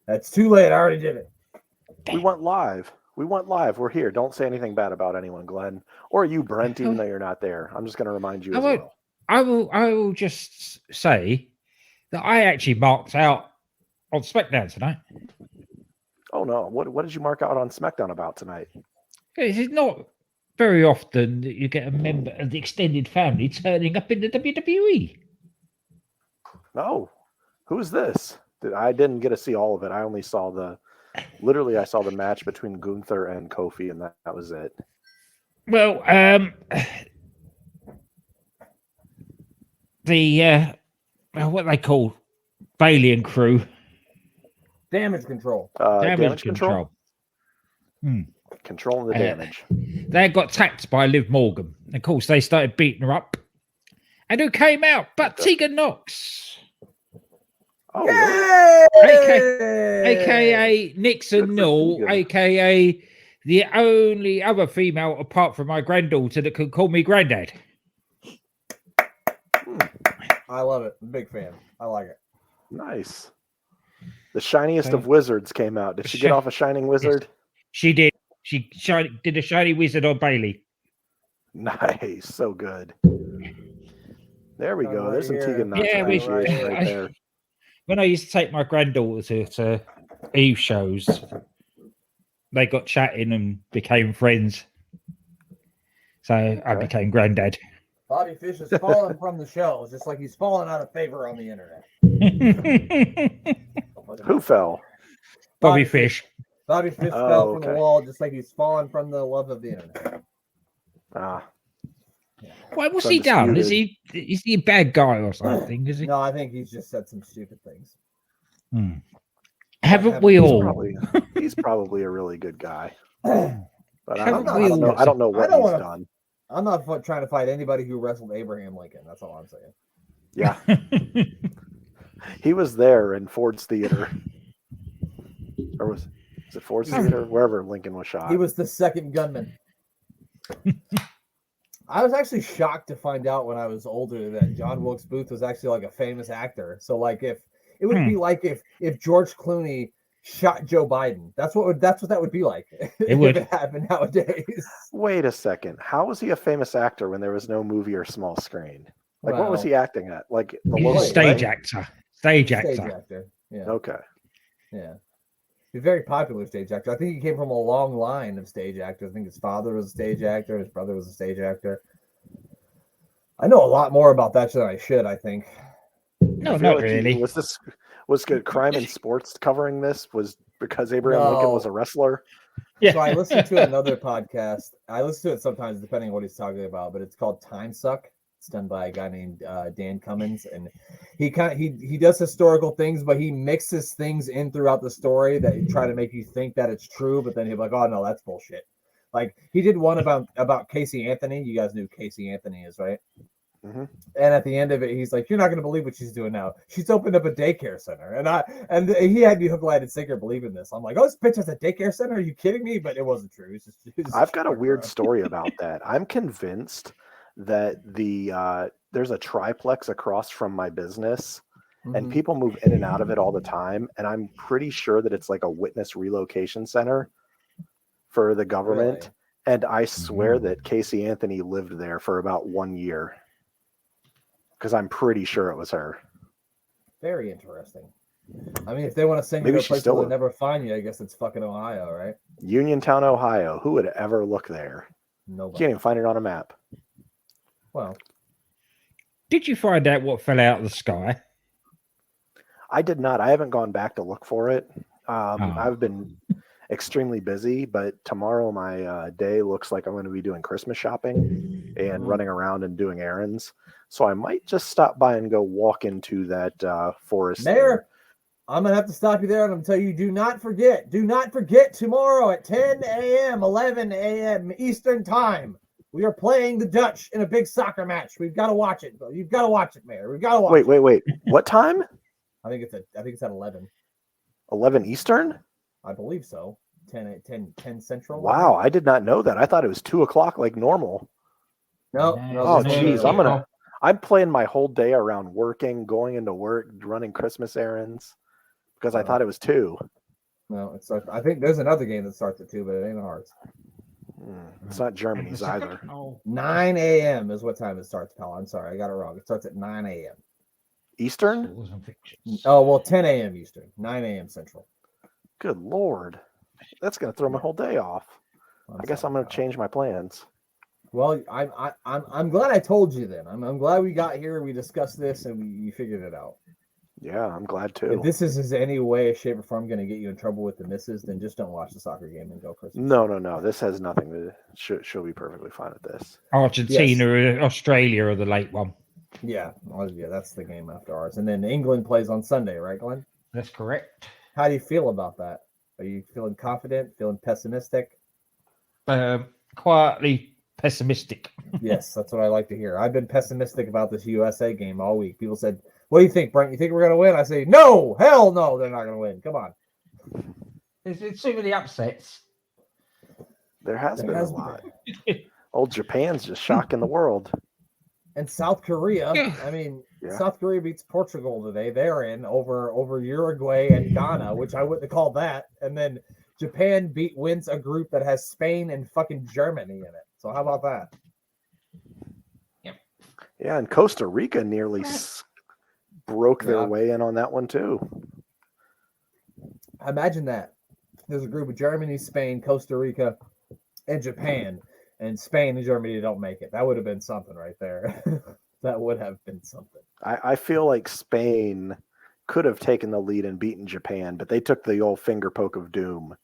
That's too late. I already did it. We want live. We're here. Don't say anything bad about anyone, Glenn. Or you, Brent, even though you're not there. I'm just going to remind you as well. I will just say that I actually marked out on SmackDown tonight. Oh, no. What did you mark out on SmackDown about tonight? It's not very often that you get a member of the extended family turning up in the WWE. No. Who's this? I didn't get to see all of it. I only saw the match between Gunther and Kofi, and that was it. Well, what they call Bailey and crew. Damage control. Damage control. Controlling the damage. They got tapped by Liv Morgan. Of course, they started beating her up. And who came out but Tegan Knox? Oh, AKA Nixon Null, AKA the only other female apart from my granddaughter that could call me granddad. I love it. I'm a big fan. I like it. Nice. The shiniest of wizards came out. Did she get off a shining wizard? She did. She did a shiny wizard on Bailey. Nice. So good. There we go. There's some Tegan Knox appreciation right there. When I used to take my granddaughter to Eve shows, they got chatting and became friends. So I became granddad. Bobby Fish has fallen from the shelves, just like he's fallen out of favor on the internet. Who fell? Bobby Fish. Bobby Fish fell from the wall, just like he's fallen from the love of the internet. Why was he done? Is he a bad guy or something? Is he? No, I think he's just said some stupid things. Haven't we all? He's probably a really good guy. But I don't know what he's done. I'm not trying to fight anybody who wrestled Abraham Lincoln. That's all I'm saying. Yeah. He was there in Ford's Theater. Or was it Ford's Theater? Wherever Lincoln was shot. He was the second gunman. I was actually shocked to find out when I was older that John Wilkes Booth was actually like a famous actor. So like if it would be like if George Clooney shot Joe Biden. That's what that would be like. It would happen nowadays. Wait a second. How was he a famous actor when there was no movie or small screen? Like what was he acting at? Like the local stage actor. Stage actor. Yeah. Okay. Yeah. He's a very popular stage actor. I think he came from a long line of stage actors. I think his father was a stage actor. His brother was a stage actor. I know a lot more about that than I should, I think. No, not really. Was good Crime and Sports covering this? Was because Abraham Lincoln was a wrestler? Yeah. So I listened to another podcast. I listen to it sometimes depending on what he's talking about, but it's called Time Suck. It's done by a guy named Dan Cummins, and he does historical things, but he mixes things in throughout the story that try to make you think that it's true, but then he'll be like, "Oh no, that's bullshit." Like he did one about Casey Anthony. You guys knew who Casey Anthony is, right? Mm-hmm. And at the end of it, he's like, "You're not going to believe what she's doing now. She's opened up a daycare center." And he had me hook, line, and sinker believing this. I'm like, "Oh, this bitch has a daycare center? Are you kidding me?" But it wasn't true. I've got a weird story about that. I'm convinced that there's a triplex across from my business, and people move in and out of it all the time. And I'm pretty sure that it's like a witness relocation center for the government. Really? And I swear that Casey Anthony lived there for about 1 year. Because I'm pretty sure it was her. Very interesting. I mean, if they want to send you to a place where they'll never find you, I guess it's fucking Ohio, right? Uniontown, Ohio. Who would ever look there? Nobody. Can't even find it on a map. Well, did you find out what fell out of the sky? I did not. I haven't gone back to look for it. I've been extremely busy, but tomorrow my day looks like I'm going to be doing Christmas shopping and running around and doing errands. So I might just stop by and go walk into that forest. Mayor, I'm going to have to stop you there, and I'm going to tell you, do not forget tomorrow at 10 a.m., 11 a.m. Eastern Time. We are playing the Dutch in a big soccer match. We've got to watch it. You've got to watch it, Mayor. We've got to watch it. Wait. What time? I think it's at 11. 11 Eastern? I believe so. 10 Central. Wow, I did not know that. I thought it was 2:00 like normal. No. Oh, geez. I'm playing my whole day around working, going into work, running Christmas errands. because I thought it was 2. No, it starts. I think there's another game that starts at 2, but it ain't ours. It's not Germany's either. 9 a.m. is what time it starts, pal. I'm sorry, I got it wrong. It starts at 9 a.m. Eastern? Oh, well, 10 a.m. Eastern, 9 a.m. Central. Good Lord. That's going to throw my whole day off. I guess I'm going to change my plans. Well, I'm glad I told you then. I'm glad we got here, we discussed this, and you figured it out. Yeah, I'm glad too. If this is in any way, shape, or form going to get you in trouble with the missus, then just don't watch the soccer game and go Christmas. No. This has nothing to. She'll be perfectly fine with this. Argentina, Australia are the late one. Yeah, that's the game after ours, and then England plays on Sunday, right, Glenn? That's correct. How do you feel about that? Are you feeling confident? Feeling pessimistic? Quietly pessimistic. Yes, that's what I like to hear. I've been pessimistic about this USA game all week. People said, "What do you think, Brent? You think we're going to win?" I say, "No, hell no, they're not going to win. Come on." There's too many upsets. There has been a lot. Old Japan's just shocking the world. And South Korea, I mean, South Korea beats Portugal today. They're in over Uruguay and Ghana, which I wouldn't call that. And then Japan wins a group that has Spain and fucking Germany in it. So how about that? Yeah, and Costa Rica nearly broke their way in on that one too. Imagine that. There's a group of Germany, Spain, Costa Rica, and Japan. And Spain and Germany don't make it. That would have been something right there. That would have been something. I feel like Spain could have taken the lead and beaten Japan, but they took the old finger poke of doom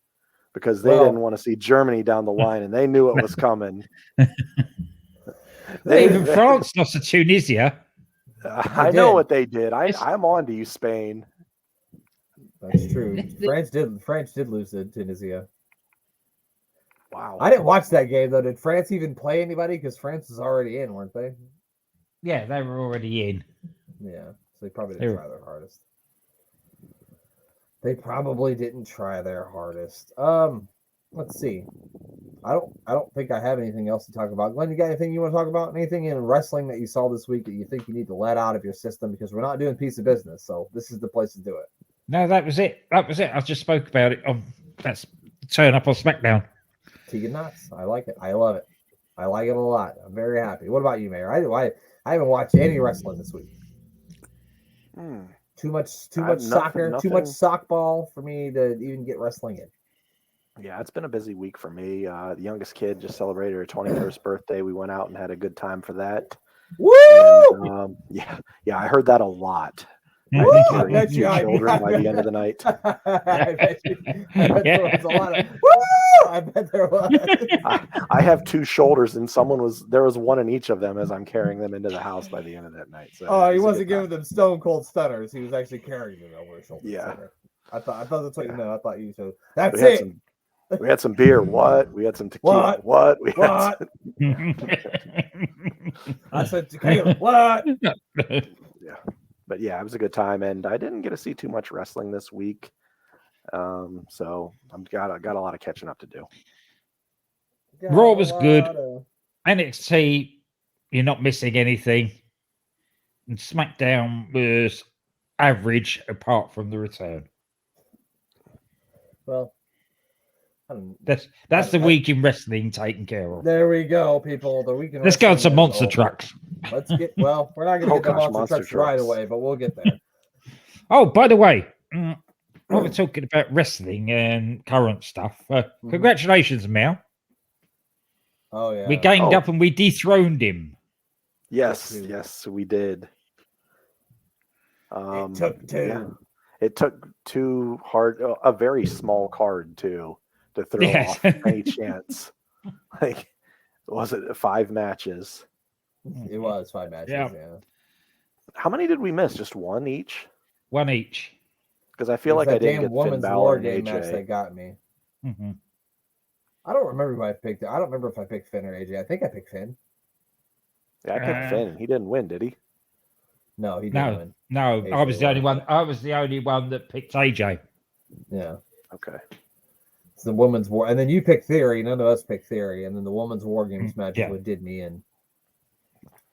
because they didn't want to see Germany down the line, and they knew it was coming. Even France lost to Tunisia. I know what they did. I'm on to you, Spain. That's true. France did lose to Tunisia. Wow. I didn't watch that game though. Did France even play anybody? Because France was already in, weren't they? Yeah, they were already in. Yeah, so they probably didn't try their hardest. They probably didn't try their hardest. Let's see. I don't think I have anything else to talk about. Glenn, you got anything you want to talk about? Anything in wrestling that you saw this week that you think you need to let out of your system? Because we're not doing piece of business, so this is the place to do it. No, that was it. I just spoke about it. That's turn up on SmackDown. Tegan Knox. I like it. I love it. I like it a lot. I'm very happy. What about you, Mayor? I haven't watched any wrestling this week. Too much soccer, too much sockball for me to even get wrestling in. Yeah, it's been a busy week for me. The youngest kid just celebrated her 21st birthday. We went out and had a good time for that. Woo! And, yeah, I heard that a lot. I bet you children by the end of the night. I bet there was a lot of woo! I bet there was. I have 2 shoulders, and there was one in each of them as I'm carrying them into the house by the end of that night. So he wasn't giving them stone cold stunners. He was actually carrying them over his shoulder. Yeah. I thought that's what you meant. I thought you said that's it. We had some beer. What? We had some tequila. What? I said tequila. What? Yeah. But yeah, it was a good time, and I didn't get to see too much wrestling this week, so I've got a lot of catching up to do. Raw was good. NXT, you're not missing anything, and SmackDown was average apart from the return. Well, that's the week in wrestling taken care of. There we go, people. The week in Let's go on some monster trucks. Let's get. Well, we're not going to get the monster trucks right away, but we'll get there. Oh, by the way, while we're talking about wrestling and current stuff, congratulations, Mel. Oh yeah, we ganged up and we dethroned him. Yes, we did. It took 2. Yeah. It took 2 hard, a very small card too, to throw off any chance. Like, was it 5 matches? It was 5 matches. Yeah. How many did we miss? Just 1 each? 1 each. Because I feel like I didn't get Finn Balor and AJ. Match that got me. Mm-hmm. I don't remember who I picked. I don't remember if I picked Finn or AJ. I think I picked Finn. Yeah, I picked Finn. He didn't win, did he? No, he didn't win. No, AJ I was the only one. I was the only one that picked AJ. Yeah. Okay. It's the women's war, and then you picked Theory. None of us picked Theory, and then the women's War Games match is what did me in.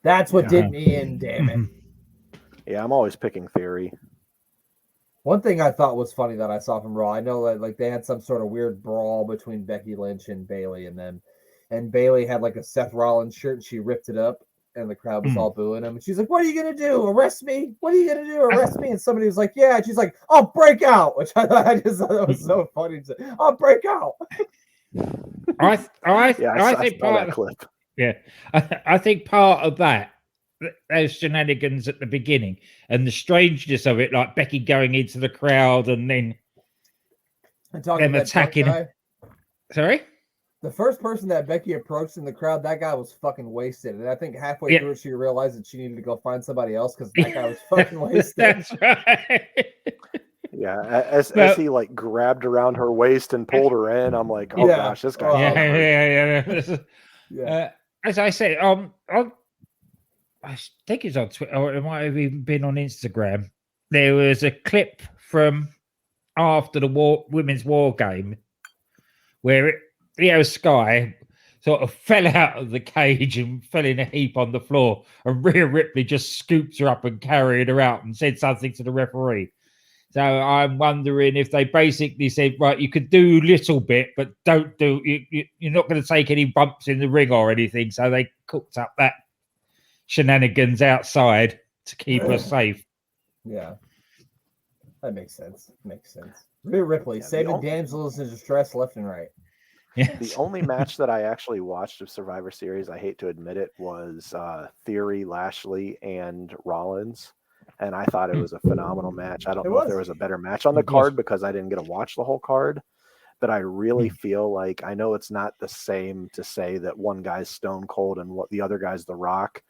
That's what did me in. Damn it. Yeah, I'm always picking Theory. One thing I thought was funny that I saw from Raw, I know that like they had some sort of weird brawl between Becky Lynch and Bayley and them, and Bayley had like a Seth Rollins shirt and she ripped it up and the crowd was all booing him and she's like, "What are you gonna do? Arrest me? What are you gonna do? Arrest me?" And somebody was like, "Yeah," and she's like, "I'll break out," which I just thought that was so funny. I'll break out. I I think saw that clip. Yeah, I think part of that, those shenanigans at the beginning and the strangeness of it, like Becky going into the crowd and then them attacking. Sorry? The first person that Becky approached in the crowd, that guy was fucking wasted. And I think halfway through it, she realized that she needed to go find somebody else because that guy was fucking wasted. That's right. Yeah, as he like grabbed around her waist and pulled her in, I'm like, oh gosh, this guy. Yeah. As I said, I think it's on Twitter, or it might have even been on Instagram. There was a clip from after the women's war game where Io Sky sort of fell out of the cage and fell in a heap on the floor, and Rhea Ripley just scooped her up and carried her out and said something to the referee. So I'm wondering if they basically said, right, you could do a little bit, but don't do, you're not going to take any bumps in the ring or anything. So they cooked up that shenanigans outside to keep us safe. Yeah. That makes sense. Rhea Ripley, saving damsels in distress left and right. Yes. The only match that I actually watched of Survivor Series, I hate to admit it, was Theory, Lashley, and Rollins. And I thought it was a phenomenal match. I don't know if there was a better match on the card because I didn't get to watch the whole card. But I really feel like, I know it's not the same to say that one guy's Stone Cold and what the other guy's The Rock.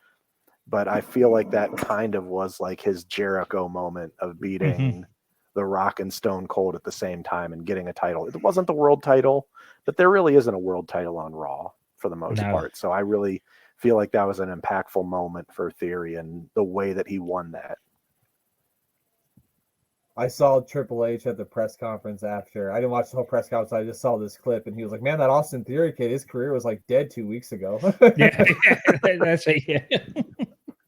But I feel like that kind of was like his Jericho moment of beating The Rock and Stone Cold at the same time and getting a title. It wasn't the world title, but there really isn't a world title on Raw for the most part. So I really feel like that was an impactful moment for Theory and the way that he won that. I saw Triple H at the press conference after. I didn't watch the whole press conference. I just saw this clip, and he was like, "Man, that Austin Theory kid, his career was like dead 2 weeks ago." That's it. Yeah.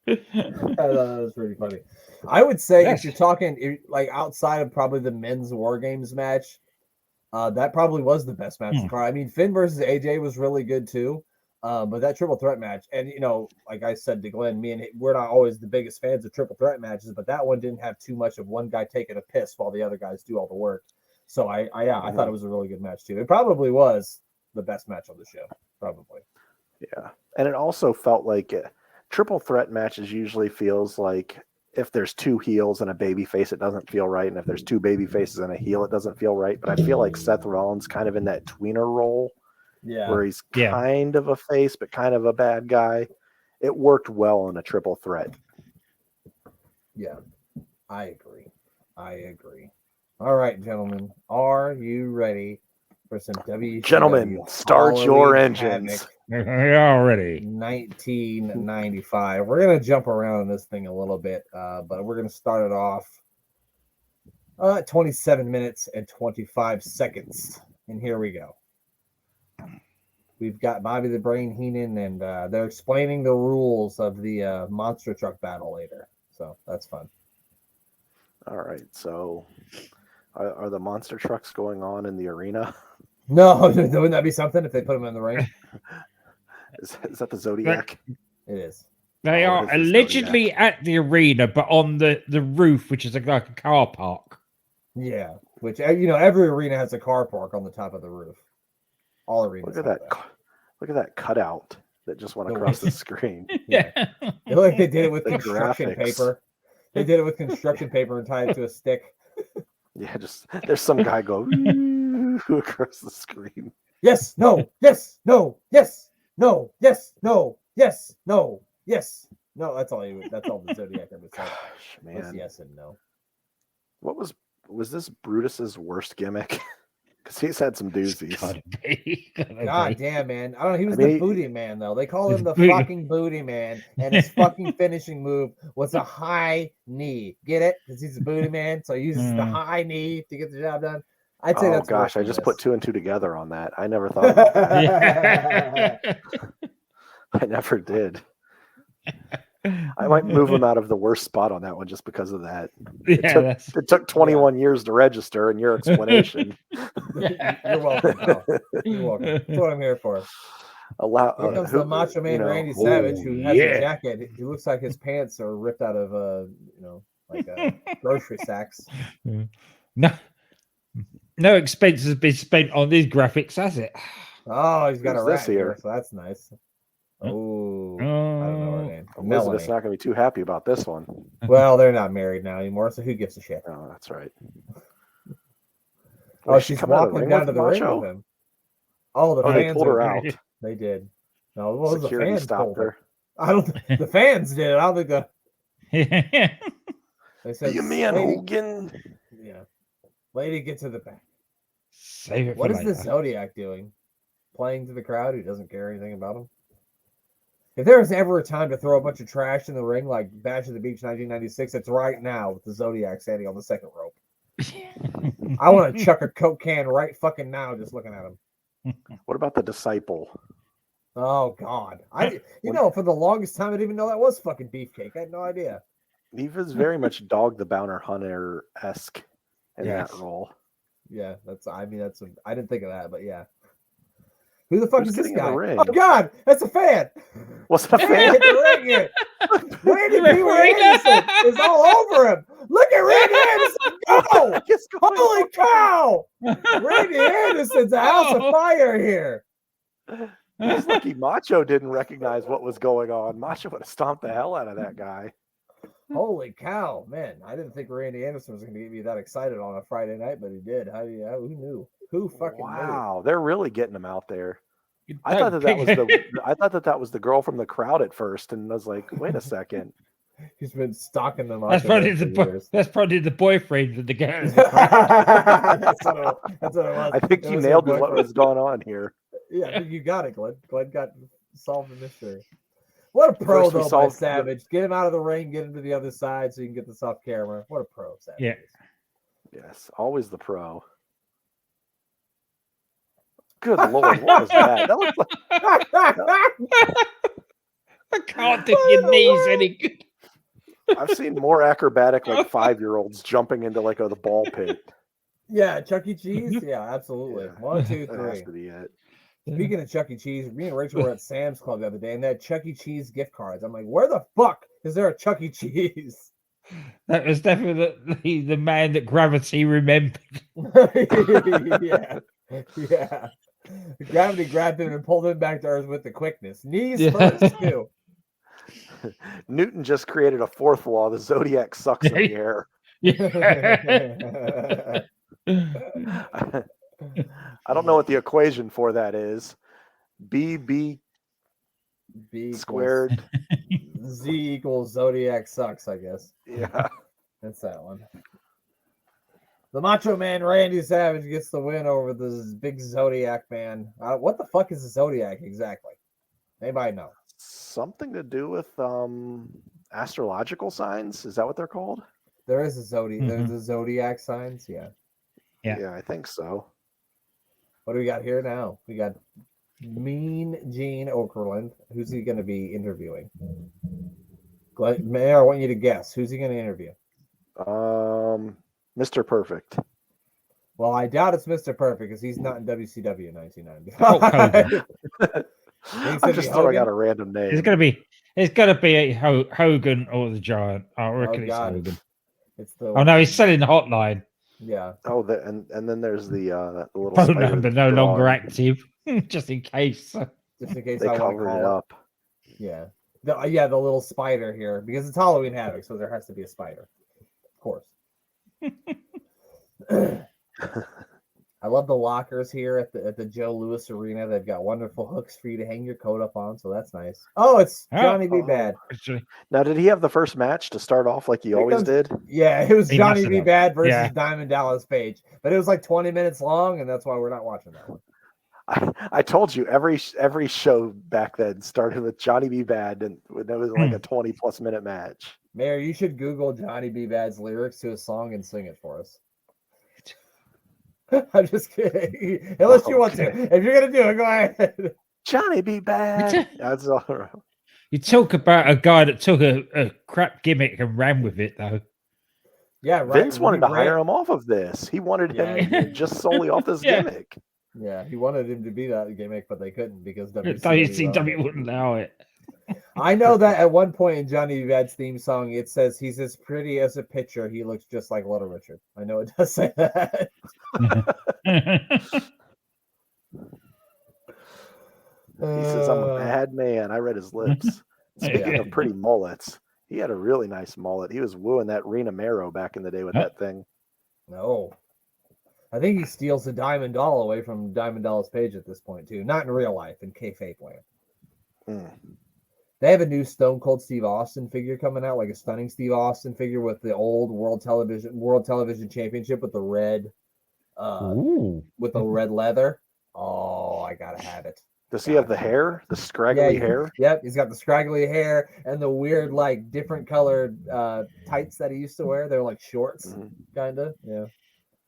That was pretty funny. I would say if you're talking like outside of probably the men's War Games match, that probably was the best match. I mean, Finn versus AJ was really good too. But that triple threat match, and you know, like I said to Glenn, we're not always the biggest fans of triple threat matches, but that one didn't have too much of one guy taking a piss while the other guys do all the work. So I thought it was a really good match too. It probably was the best match on the show, probably. Yeah, and it also felt like triple threat matches usually feels like if there's two heels and a baby face, it doesn't feel right, and if there's two baby faces and a heel, it doesn't feel right. But I feel like Seth Rollins kind of in that tweener role. Yeah, where he's kind of a face, but kind of a bad guy. It worked well in a triple threat. Yeah, I agree. All right, gentlemen, are you ready for some WCW? Gentlemen, start your engines. Already. 1995. We're going to jump around this thing a little bit, but we're going to start it off 27 minutes and 25 seconds. And here we go. We've got Bobby the Brain Heenan, and they're explaining the rules of the monster truck battle later. So that's fun. All right. So are the monster trucks going on in the arena? No, wouldn't that be something if they put them in the ring? Is that the Zodiac? It is. They are allegedly at the arena, but on the roof, which is like a car park. Yeah, which, you know, every arena has a car park on the top of the roof. All arenas. Look at that cutout that just went across the screen. Yeah. It looked like they did it with construction paper. They did it with construction paper and tied it to a stick. Yeah, just there's some guy go across the screen. Yes, no, yes, no, yes, no, yes, no, yes, no, yes. No, that's all the Zodiac ever said. Gosh, man. Yes and no. What was this Brutus's worst gimmick? Because he's had some doozies. God damn, man. I don't know. He was the booty man, though. They call him the fucking booty man. And his fucking finishing move was a high knee. Get it? Because he's a booty man. So he uses the high knee to get the job done. I'd say that's gosh, I just put two and two together on that. I never thought about that. I never did. I might move him out of the worst spot on that one just because of that. Yeah, It took 21 years to register, and your explanation. You're welcome, pal. You're welcome. That's what I'm here for. Here comes the Macho Man Randy Savage, who has a jacket. He looks like his pants are ripped out of like grocery sacks. No expense has been spent on these graphics, has it? Oh, he's got Who's a rat this here? here, so that's nice. Oh, I don't know her name. Elizabeth's not going to be too happy about this one. Well, they're not married now anymore, so who gives a shit? Oh, that's right. Oh, she's walking down to the ring with him. Oh, the fans they pulled her out. They did. No, well, Security the fans stopped her. I don't. The fans did. I don't think the. They said, "You man, Hogan." Yeah, lady, get to the back. Save it. What is the Zodiac doing? Playing to the crowd who doesn't care anything about him. If there was ever a time to throw a bunch of trash in the ring, like Bash at the Beach 1996, it's right now with the Zodiac standing on the second rope. I want to chuck a Coke can right fucking now just looking at him. What about the Disciple? Oh God, for the longest time I didn't even know that was fucking Beefcake. I had no idea. He was very much Dog the Bounty Hunter-esque in that role. Yeah, I didn't think of that, but yeah. Who the fuck is this guy? Oh God, that's a fan. What's a fan? Hit the ring here. Randy Anderson is all over him. Look at Randy Anderson go! Holy cow! Randy Anderson's a house of fire here. He's lucky Macho didn't recognize what was going on. Macho would have stomped the hell out of that guy. Holy cow, man! I didn't think Randy Anderson was going to get me that excited on a Friday night, but he did. Who knew? Who fucking knew? Wow, they're really getting him out there. I thought that was the girl from the crowd at first, and I was like, wait a second. He's been stalking them. That's probably the boyfriend of the guy. That's what it was. I think you nailed what was going on here. Yeah, I think you got it, Glenn. Glenn got solved the mystery. What a pro, though, by Savage. Get him out of the ring, get him to the other side so you can get this off camera. What a pro, Savage. Yeah. Yes, always the pro. Good Lord, what was that? That looks like... I can't do your knees any good. I've seen more acrobatic, like 5-year-olds jumping into like the ball pit. Yeah, Chuck E. Cheese. Yeah, absolutely. Yeah, 1, 2, 3. That has to be it. Speaking of Chuck E. Cheese, me and Rachel were at Sam's Club the other day, and they had Chuck E. Cheese gift cards. I'm like, where the fuck is there a Chuck E. Cheese? That was definitely the man that Gravity remembered. Yeah. Gravity grabbed him and pulled him back to earth with the quickness. Knees first, too. Newton just created a fourth law. The Zodiac sucks in the air. I don't know what the equation for that is. B squared. Z equals Zodiac sucks, I guess. Yeah. That's that one. The Macho Man Randy Savage gets the win over this big Zodiac man. What the fuck is a Zodiac exactly? Anybody know? Something to do with astrological signs? Is that what they're called? There is a Zodiac. There's a Zodiac signs. Yeah, I think so. What do we got here now? We got Mean Gene Okerlund. Who's he going to be interviewing? Mayor, I want you to guess. Who's he going to interview? Mr. Perfect. Well, I doubt it's Mr. Perfect because he's not in WCW in 1990. I'm just throwing out a random name. It's gonna be a Hogan or the Giant. I reckon it's Hogan. Oh no, he's selling the hotline. Yeah. Oh, and then there's the little phone number no longer active, just in case. Just in case they covered it up. Yeah. The little spider here because it's Halloween Havoc, so there has to be a spider, of course. I love the lockers here at the Joe Louis Arena. They've got wonderful hooks for you to hang your coat up on, so that's nice. Oh, it's Johnny B. Bad. Now, did he have the first match to start off like he always did? Yeah, it was Johnny B. Bad versus Diamond Dallas Page, but it was like 20 minutes long, and that's why we're not watching that one. I told you every show back then started with Johnny B. Bad, and that was like a 20+ minute match. Mayor, you should Google Johnny B. Bad's lyrics to a song and sing it for us. I'm just kidding. Unless you want to. If you're gonna do it, go ahead. Johnny B. Bad. That's all right. You talk about a guy that took a crap gimmick and ran with it, though. Yeah, right. Vince wanted to hire him off of this. He wanted him just solely off this gimmick. Yeah, he wanted him to be that gimmick, but they couldn't because WCW wouldn't allow it. I know that at one point in Johnny Vad's theme song, it says he's as pretty as a picture. He looks just like Little Richard. I know it does say that. He says, I'm a bad man. I read his lips. Speaking of pretty mullets, he had a really nice mullet. He was wooing that Rena Mero back in the day with that thing. No. I think he steals the Diamond Doll away from Diamond Dallas Page at this point, too. Not in real life, in kayfabe land. They have a new Stone Cold Steve Austin figure coming out, like a stunning Steve Austin figure with the old World Television Championship with the red leather. Oh, I gotta have it. Does he have the hair? The scraggly hair? Yep, he's got the scraggly hair and the weird, like, different colored tights that he used to wear. They're like shorts, kind of. Yeah,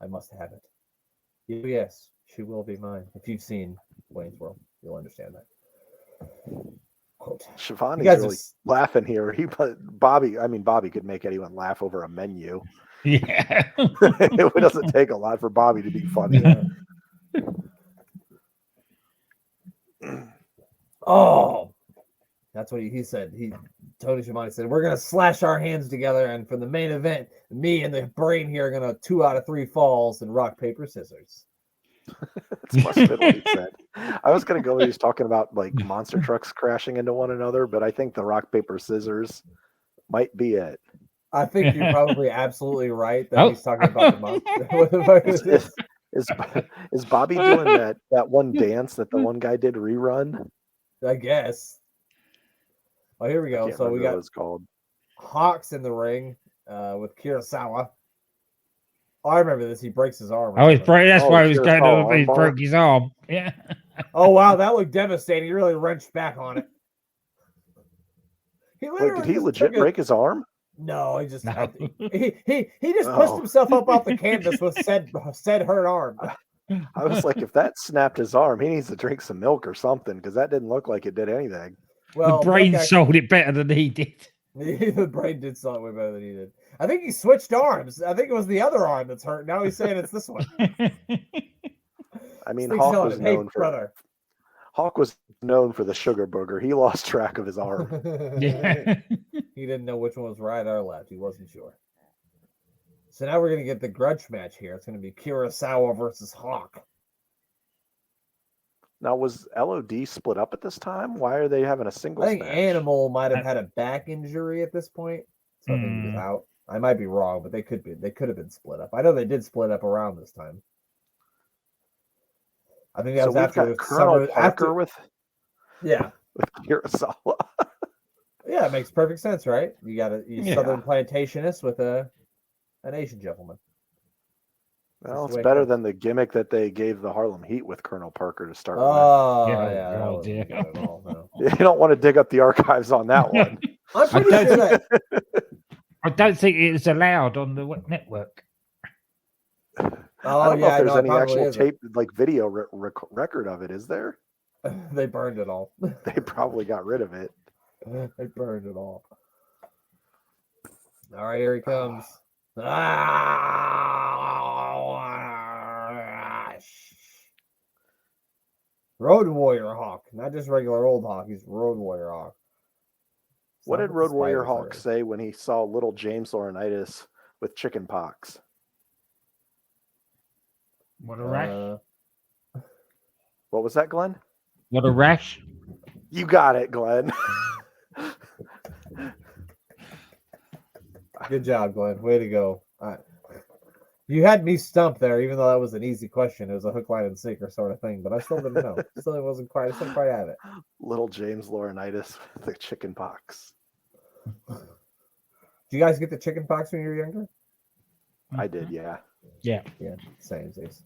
I must have it. Yes, she will be mine. If you've seen Wayne's World, you'll understand that. Quote. Shivani's really laughing here. Bobby could make anyone laugh over a menu. Yeah. It doesn't take a lot for Bobby to be funny. Oh, that's what he said. Tony Schiavone said, we're going to slash our hands together, and for the main event, me and the brain here are going to 2 out of 3 falls and rock, paper, scissors. That's must have been what he said. I was going to go, he was talking about like monster trucks crashing into one another, but I think the rock, paper, scissors might be it. I think you're probably absolutely right that he's talking about the monster. Is Bobby doing that one dance that the one guy did rerun? I guess. Oh, here we go. So we got Hawks in the ring with Kurosawa. Oh, I remember this. He breaks his arm. Oh, that's why he was going to. He broke his arm. Yeah. Oh wow, that looked devastating. He really wrenched back on it. Did he legit break his arm? No, he just he just pushed himself up off the canvas with said hurt arm. I was like, if that snapped his arm, he needs to drink some milk or something, because that didn't look like it did anything. Well, the brain sold it better than he did. The brain did sell it way better than he did. I think he switched arms. I think it was the other arm that's hurt. Now he's saying it's this one. I mean, Hawk was known for the sugar booger. He lost track of his arm. Yeah. He didn't know which one was right or left. He wasn't sure. So now we're going to get the grudge match here. It's going to be Kurosawa versus Hawk. Now, was LOD split up at this time? Why are they having a singles match? I think Animal might have had a back injury at this point. So I think he was out. I might be wrong, but they could have been split up. I know they did split up around this time. I think that was after Colonel Parker with Kurosawa. Yeah, it makes perfect sense, right? You got a Southern plantationist with an Asian gentleman. Well, it's better than the gimmick that they gave the Harlem Heat with Colonel Parker to start with. Oh, yeah. No. You don't want to dig up the archives on that one. I'm pretty sure that... I don't think it's allowed on the network. I don't know if there's any actual tape, like video record of it. Is there? They burned it all. They probably got rid of it. They burned it all. All right, here he comes. Road Warrior Hawk, not just regular old Hawk. He's Road Warrior Hawk. What did Road Warrior Hawk say when he saw little James Laurinaitis with chicken pox? What a rash. What was that, Glenn? What a rash. You got it, Glenn. Good job, Glenn. Way to go. You had me stumped there, even though that was an easy question. It was a hook, line, and sinker sort of thing, but I still didn't know. I still didn't quite have it. Little James Laurinaitis with the chicken pox. Did you guys get the chicken pox when you were younger? I did, yeah. Yeah. Samesies.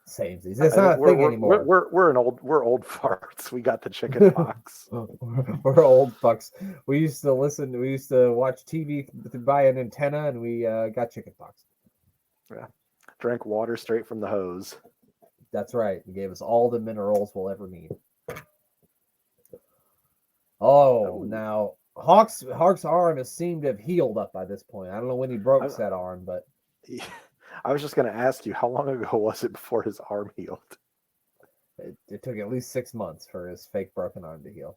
It's not a thing anymore. We're old farts. We got the chicken pox. We're old fucks. We used to watch TV to buy an antenna, and we got chicken pox. Yeah. Drank water straight from the hose. That's right. He gave us all the minerals we'll ever need. Oh, now Hawk's arm has seemed to have healed up by this point. I don't know when he broke that arm, but I was just going to ask you, how long ago was it before his arm healed? it took at least 6 months for his fake broken arm to heal.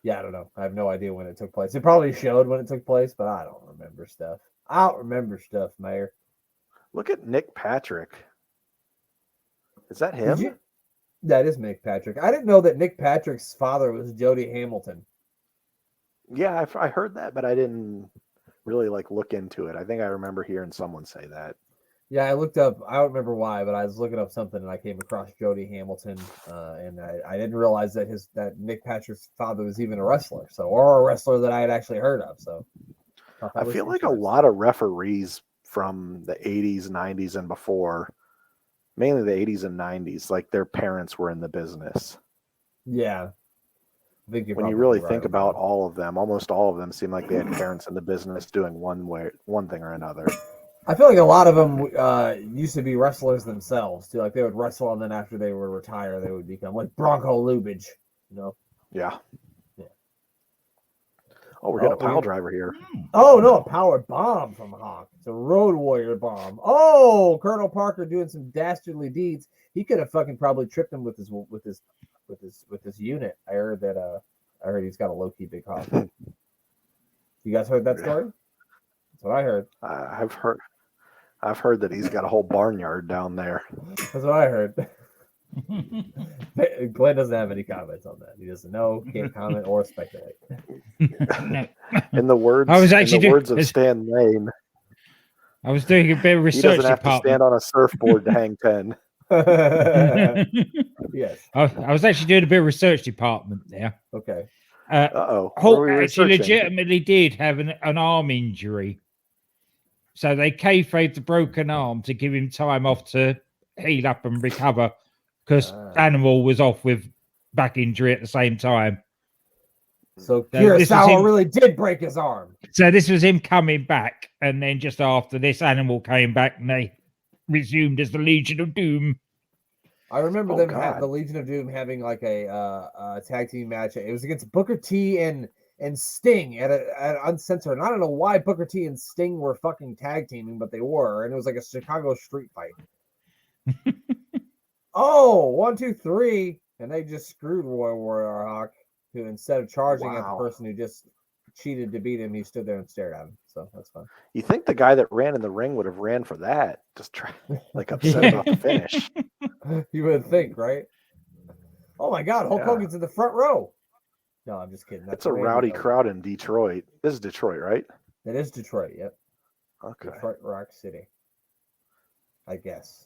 Yeah, I don't know. I have no idea when it took place. It probably showed when it took place, but I don't remember stuff. I don't remember stuff, Mayor. Look at Nick Patrick. Is that him? That is Nick Patrick. I didn't know that Nick Patrick's father was Jody Hamilton. Yeah, I heard that, but I didn't really look into it. I think I remember hearing someone say that. Yeah, I looked up. I don't remember why, but I was looking up something and I came across Jody Hamilton, and I didn't realize that Nick Patrick's father was even a wrestler. Or a wrestler that I had actually heard of. So I feel like a lot of referees from the 80s, 90s, and before, mainly the 80s and 90s, their parents were in the business. Yeah. When you really think about all of them, almost all of them seem like they had parents in the business doing one thing or another. I feel like a lot of them used to be wrestlers themselves too. Like they would wrestle, and then after they would retire, they would become like Bronco Lubitsch. Yeah. Oh, we're getting a pile driver here. Oh no, a power bomb from Hawk. It's a Road Warrior bomb. Oh, Colonel Parker doing some dastardly deeds. He could have fucking probably tripped him with his unit. I heard he's got a low key big hawk. You guys heard that story? That's what I heard. I've heard that he's got a whole barnyard down there. That's what I heard. Glenn doesn't have any comments on that. He doesn't know, can't comment or speculate. In the words of Stan Lane, I was doing a bit of research. He doesn't have to stand on a surfboard to hang 10. Yes. I was actually doing a bit of research department there. Okay. Hulk actually legitimately did have an arm injury. So they kayfabed the broken arm to give him time off to heal up and recover because Animal was off with back injury at the same time. So Kurosawa really did break his arm. So this was him coming back, and then just after this, Animal came back and they resumed as the Legion of Doom. I remember the Legion of Doom having like a tag team match. It was against Booker T and Sting at Uncensored. And I don't know why Booker T and Sting were fucking tag teaming, but they were, and it was like a Chicago street fight. 1, 2, 3, and they just screwed Warrior Hawk, who instead of charging at the person who just cheated to beat him, he stood there and stared at him. So that's fun. You think the guy that ran in the ring would have ran for that? Just try upset about the finish. You would think, right? Oh my God, Hulk Hogan's in the front row. No, I'm just kidding. That's a rowdy crowd in Detroit. This is Detroit, right? It is Detroit, yep. Okay. Detroit Rock City. I guess.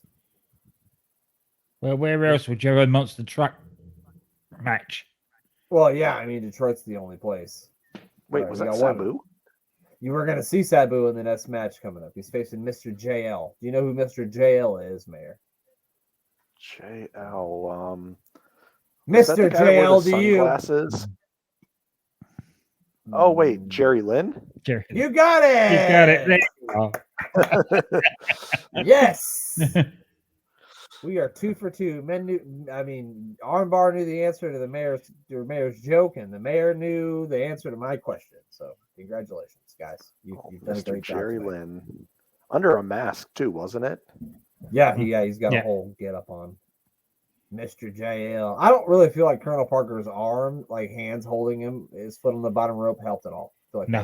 Well, where else would you have a monster truck match? Well, yeah, I mean, Detroit's the only place. Wait, was that Sabu? You were going to see Sabu in the next match coming up. He's facing Mr. JL. Do you know who Mr. JL is, Mayor? JL, Mr. JL, do you? Sunglasses? Oh, wait, Jerry Lynn? You got it! You got it. Yes! We are 2 for 2. Armbar knew the answer to the mayor's joke, and the mayor knew the answer to my question. So, congratulations, guys. You've done a great job. Jerry Lynn. Under a mask, too, wasn't it? Yeah, he's got a whole get up on. Mr. JL. I don't really feel like Colonel Parker's arm, like hands holding his foot on the bottom rope, helped at all. I feel like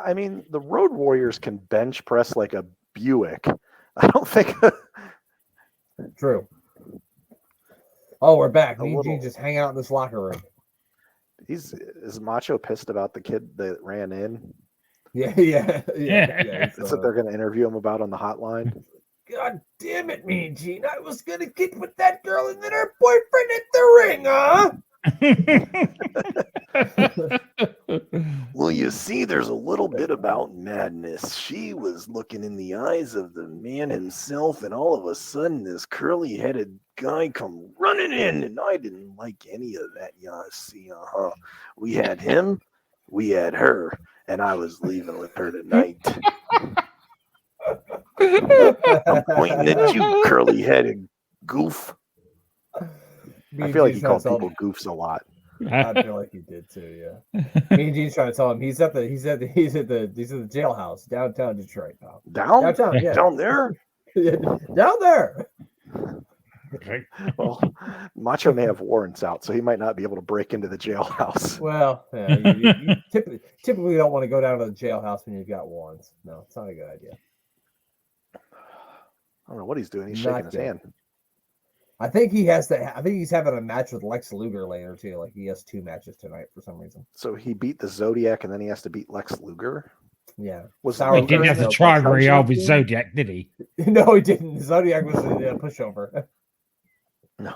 I mean, the Road Warriors can bench press like a Buick. I don't think. True. Oh, we're back. Me and Gene just hang out in this locker room. Is Macho pissed about the kid that ran in? Yeah. That's what they're going to interview him about on the hotline. God damn it, me and Gene. I was going to get with that girl and then her boyfriend at the ring, huh? Well, you see, there's a little bit about madness. She was looking in the eyes of the man himself, and all of a sudden, this curly-headed guy come running in, and I didn't like any of that. Yeah, see, we had him, we had her, and I was leaving with her tonight. I'm pointing at you, curly-headed goof. I feel like you call people goofs a lot. I feel like he did too. Yeah. Me and Gene's trying to tell him he's at the jailhouse downtown Detroit. Pal. Downtown, yeah. Down there. Down there. Well, Macho may have warrants out, so he might not be able to break into the jailhouse. Well, yeah, you typically don't want to go down to the jailhouse when you've got warrants. No, it's not a good idea. I don't know what he's doing. He's Not shaking his good. hand. I think he has to. I think he's having a match with Lex Luger later too. Like he has 2 matches tonight for some reason. So he beat the Zodiac, and then he has to beat Lex Luger. Yeah. Was He didn't have to try very hard with Zodiac, did he? No, he didn't. Zodiac was a pushover. No,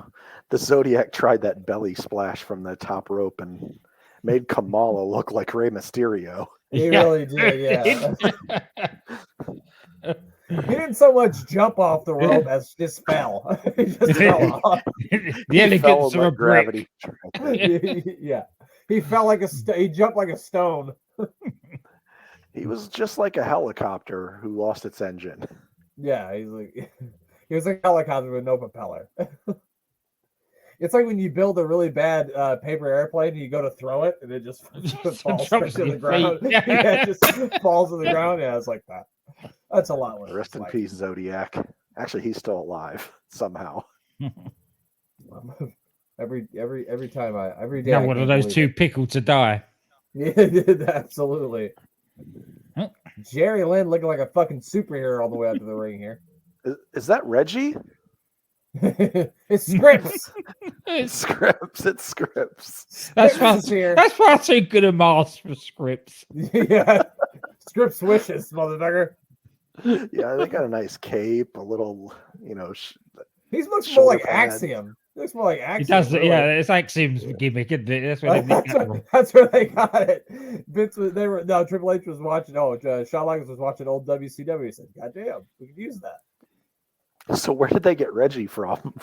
the Zodiac tried that belly splash from the top rope and made Kamala look like Rey Mysterio. He really did. Yeah. He didn't so much jump off the rope as just fell. He just fell off. The elegance of a brick. Yeah, he fell like he jumped like a stone. He was just like a helicopter who lost its engine. Yeah, he was like a helicopter with no propeller. It's like when you build a really bad paper airplane and you go to throw it and it just falls straight to the ground. Yeah, it just falls to the ground. Yeah, it's like that. That's a lot worse. Rest in peace, Zodiac. Actually, he's still alive somehow. Every time every day. Now one of those 2 pickled to die. Yeah, absolutely. Jerry Lynn looking like a fucking superhero all the way out to the ring here. Is that Reggie? It's Scripps. It's Scripps. That's far too good a mask for Scripps. Yeah. Scripps wishes, motherfucker. Yeah, they got a nice cape, a little, he looks more like Axiom. He looks more like Axiom. He does, really. yeah, it's Axiom's gimmick, isn't it? That's where they got it. Triple H was watching. Shawn Michaels was watching old WCW. He said, "God damn, we could use that." So where did they get Reggie from?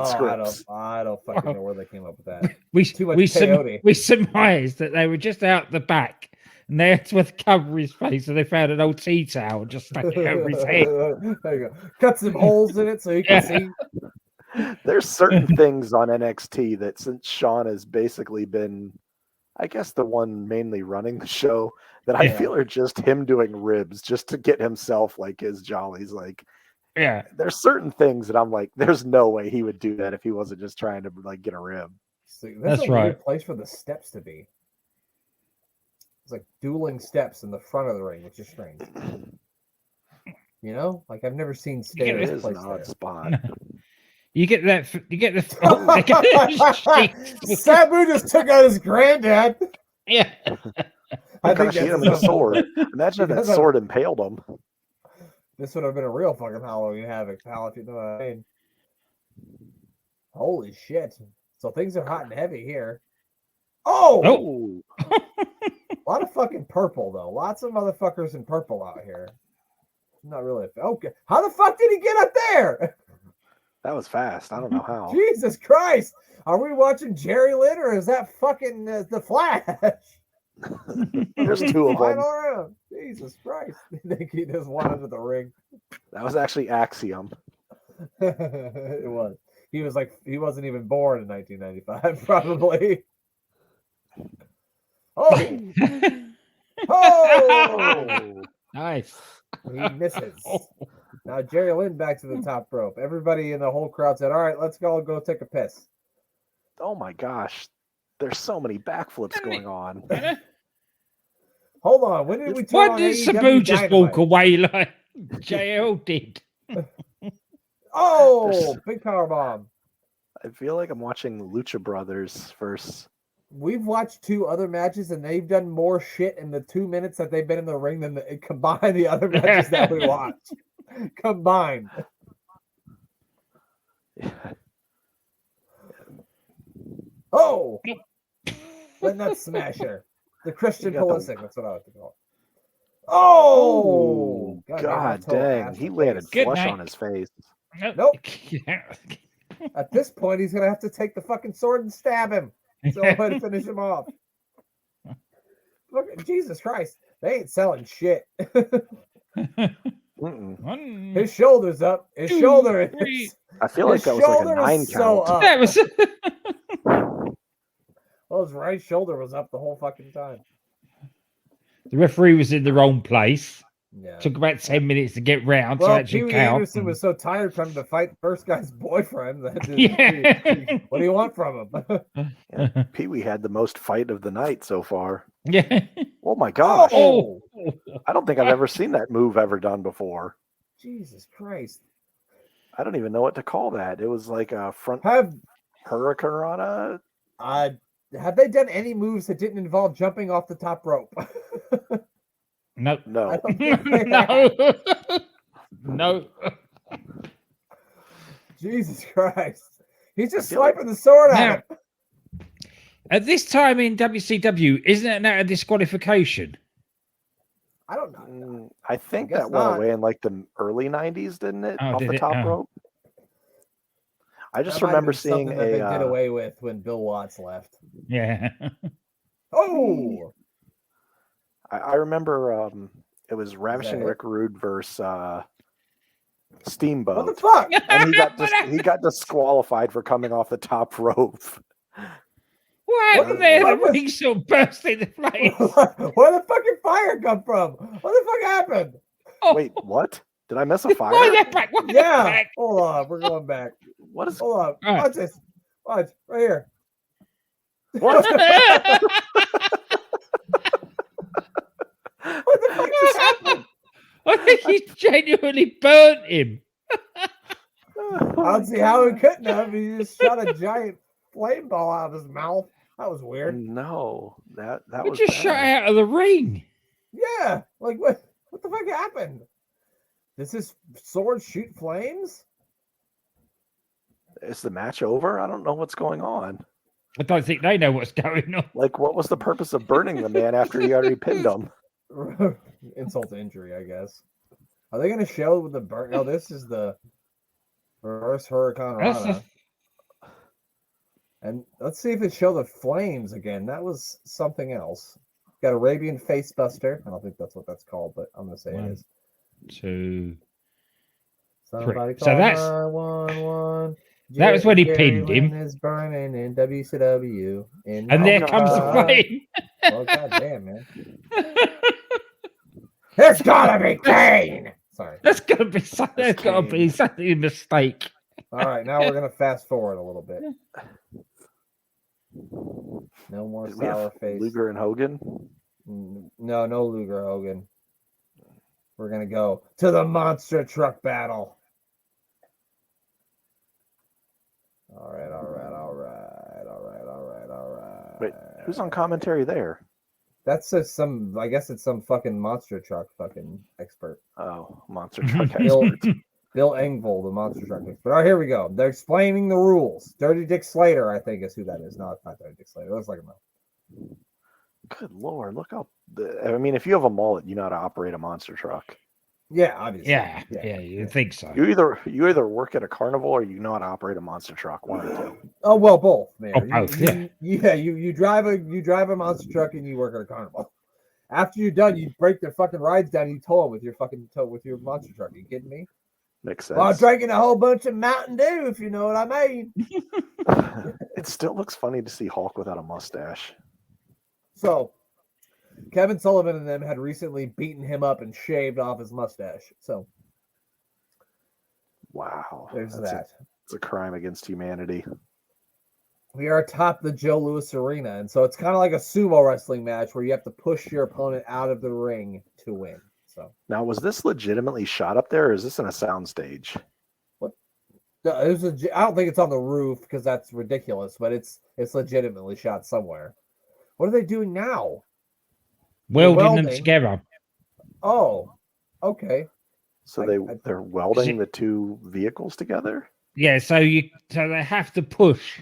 Scripps. I don't fucking know where they came up with that. We peyote. We surmised that they were just out the back, and they had to cover his face, and they found an old tea towel and just stuck it over his head. There you go. Cut some holes in it so you can see. There's certain things on NXT that since Shawn has basically been, I guess, the one mainly running the show, that I feel are just him doing ribs just to get himself like his jollies. Like, yeah, there's certain things that I'm like, there's no way he would do that if he wasn't just trying to like get a rib. That's right. Weird place for the steps to be. It's like dueling steps in the front of the ring, which is strange. Like I've never seen stairs. It is an odd spot. You get the Sabu just took out his granddad. Yeah. I think hit him with a sword. Imagine if that sword impaled him. This would have been a real fucking Halloween Havoc, pal, if you know what I mean. Holy shit. So things are hot and heavy here. Oh! A lot of fucking purple, though. Lots of motherfuckers in purple out here. Not really. Okay. How the fuck did he get up there? That was fast. I don't know how. Jesus Christ. Are we watching Jerry Lynn or is that fucking the Flash? There's 2 of them. Around. Jesus Christ. They just one into the ring. That was actually Axiom. It was. He wasn't even born in 1995, probably. Oh! Oh! Nice. He misses. Now Jerry Lynn back to the top rope. Everybody in the whole crowd said, "All right, let's go take a piss." Oh my gosh. There's so many backflips going on. Hold on. When did we turn Why on did AEW Sabu just Dynamite? walk away like JL did? Oh, big power bomb. I feel like I'm watching Lucha Brothers versus. We've watched 2 other matches, and they've done more shit in the 2 minutes that they've been in the ring than combined the other matches that we watched. Combined. Oh! The Nut Smasher. The Christian Pulisic. That's what I like to call it. Oh! God dang. He landed flush on his face. Nope. At this point, he's going to have to take the fucking sword and stab him. So I'm going to finish him off. Look, Jesus Christ. They ain't selling shit. His shoulder's up. His shoulder is. I feel like that was like a 9 count. That was. Well, his right shoulder was up the whole fucking time. The referee was in the wrong place. Yeah. Took about 10 minutes to get round to Well, actually Pee Wee count. Anderson was so tired trying to fight the first guy's boyfriend that Yeah. what do you want from him? Yeah, Pee Wee had the most fight of the night so far. Yeah. Oh my gosh! Oh, I don't think I've ever seen that move ever done before. Jesus Christ! I don't even know what to call that. It was like a front Have hurricanrana. have they done any moves that didn't involve jumping off the top rope? No. I No, don't think they have. No. No. Jesus Christ! He's just I feel like- swiping the sword Now- at him. At this time in WCW, isn't it now a disqualification? I don't know. I think guess that went not. away in like the early '90s, didn't it? Oh, Off did the it? top Oh. rope. I just That might have remember been seeing something that they did a. away with when Bill Watts left. Yeah. Oh, I remember it was Ravishing it? Rick Rude versus what the Steamboat, fuck? and he got disqualified for coming off the top rope. What happened What there? the The fuck was- ring sort of burst into flames. Where the fucking fire come from? What the fuck happened? Oh, Wait, what? Did I miss a why fire? that back? Why that Yeah, back? hold on, we're going back. What is Hold on, All right. watch this. Watch right here. what? What the fuck just happened? I think he genuinely burnt him. I don't see how he couldn't have. He just shot a giant flame ball out of his mouth. That was weird. No, that He was just bad. shot out of the ring. Yeah, like what? What the fuck happened? Does his sword shoot flames? Is the match over? I don't know what's going on. I don't think they know what's going on. Like, what was the purpose of burning the man after he already pinned him? Insult to injury, I guess. Are they going to show with the burn? No, this is the reverse Hurricane That's Rana. And let's see if it show the flames again. That was something else. Got Arabian Face Buster. I don't think that's what that's called, but I'm going to say One, it is. 2. Somebody So call that's- 911. that was when he Jerry pinned him. Lynn is burning in WCW. And there comes the God. flame. Oh, goddamn, man. There's gotta be Kane! Sorry. That's gotta be something. There's That's gotta be Kane. something a mistake. All right, now we're gonna fast forward a little bit. No more Did we have sour face. Luger and Hogan? No, no Luger Hogan. We're gonna go to the monster truck battle. All right. Wait, who's on commentary there? That's just some. I guess it's some fucking monster truck fucking expert. Oh, monster truck Bill, expert. Bill Engvall, the monster truck expert. All right, here we go. They're explaining the rules. Dirty Dick Slater, I think, is who that is. No, it's not Dirty Dick Slater. It looks like a mouth. Good lord, look how. I mean, if you have a mullet, you know how to operate a monster truck. Yeah, obviously. Yeah, you think so. You either work at a carnival or you know how to operate a monster truck. One or two. Oh well, both. Man. Oh, both, You drive a monster truck and you work at a carnival. After you're done, you break their fucking rides down. And you tow them with your monster truck. Are you kidding me? Makes sense. Well, I'm drinking a whole bunch of Mountain Dew, if you know what I mean. It still looks funny to see Hulk without a mustache. So, Kevin Sullivan and them had recently beaten him up and shaved off his mustache. So Wow, there's that. It's a crime against humanity. We are atop the Joe Louis Arena, and so it's kind of like a sumo wrestling match where you have to push your opponent out of the ring to win. So Now, was this legitimately shot up there, or is this in a soundstage? I don't think it's on the roof because that's ridiculous, but it's legitimately shot somewhere. What are they doing now? Welding them welding. together. Oh, okay. So I- they're welding the two vehicles together? Yeah, so they have to push.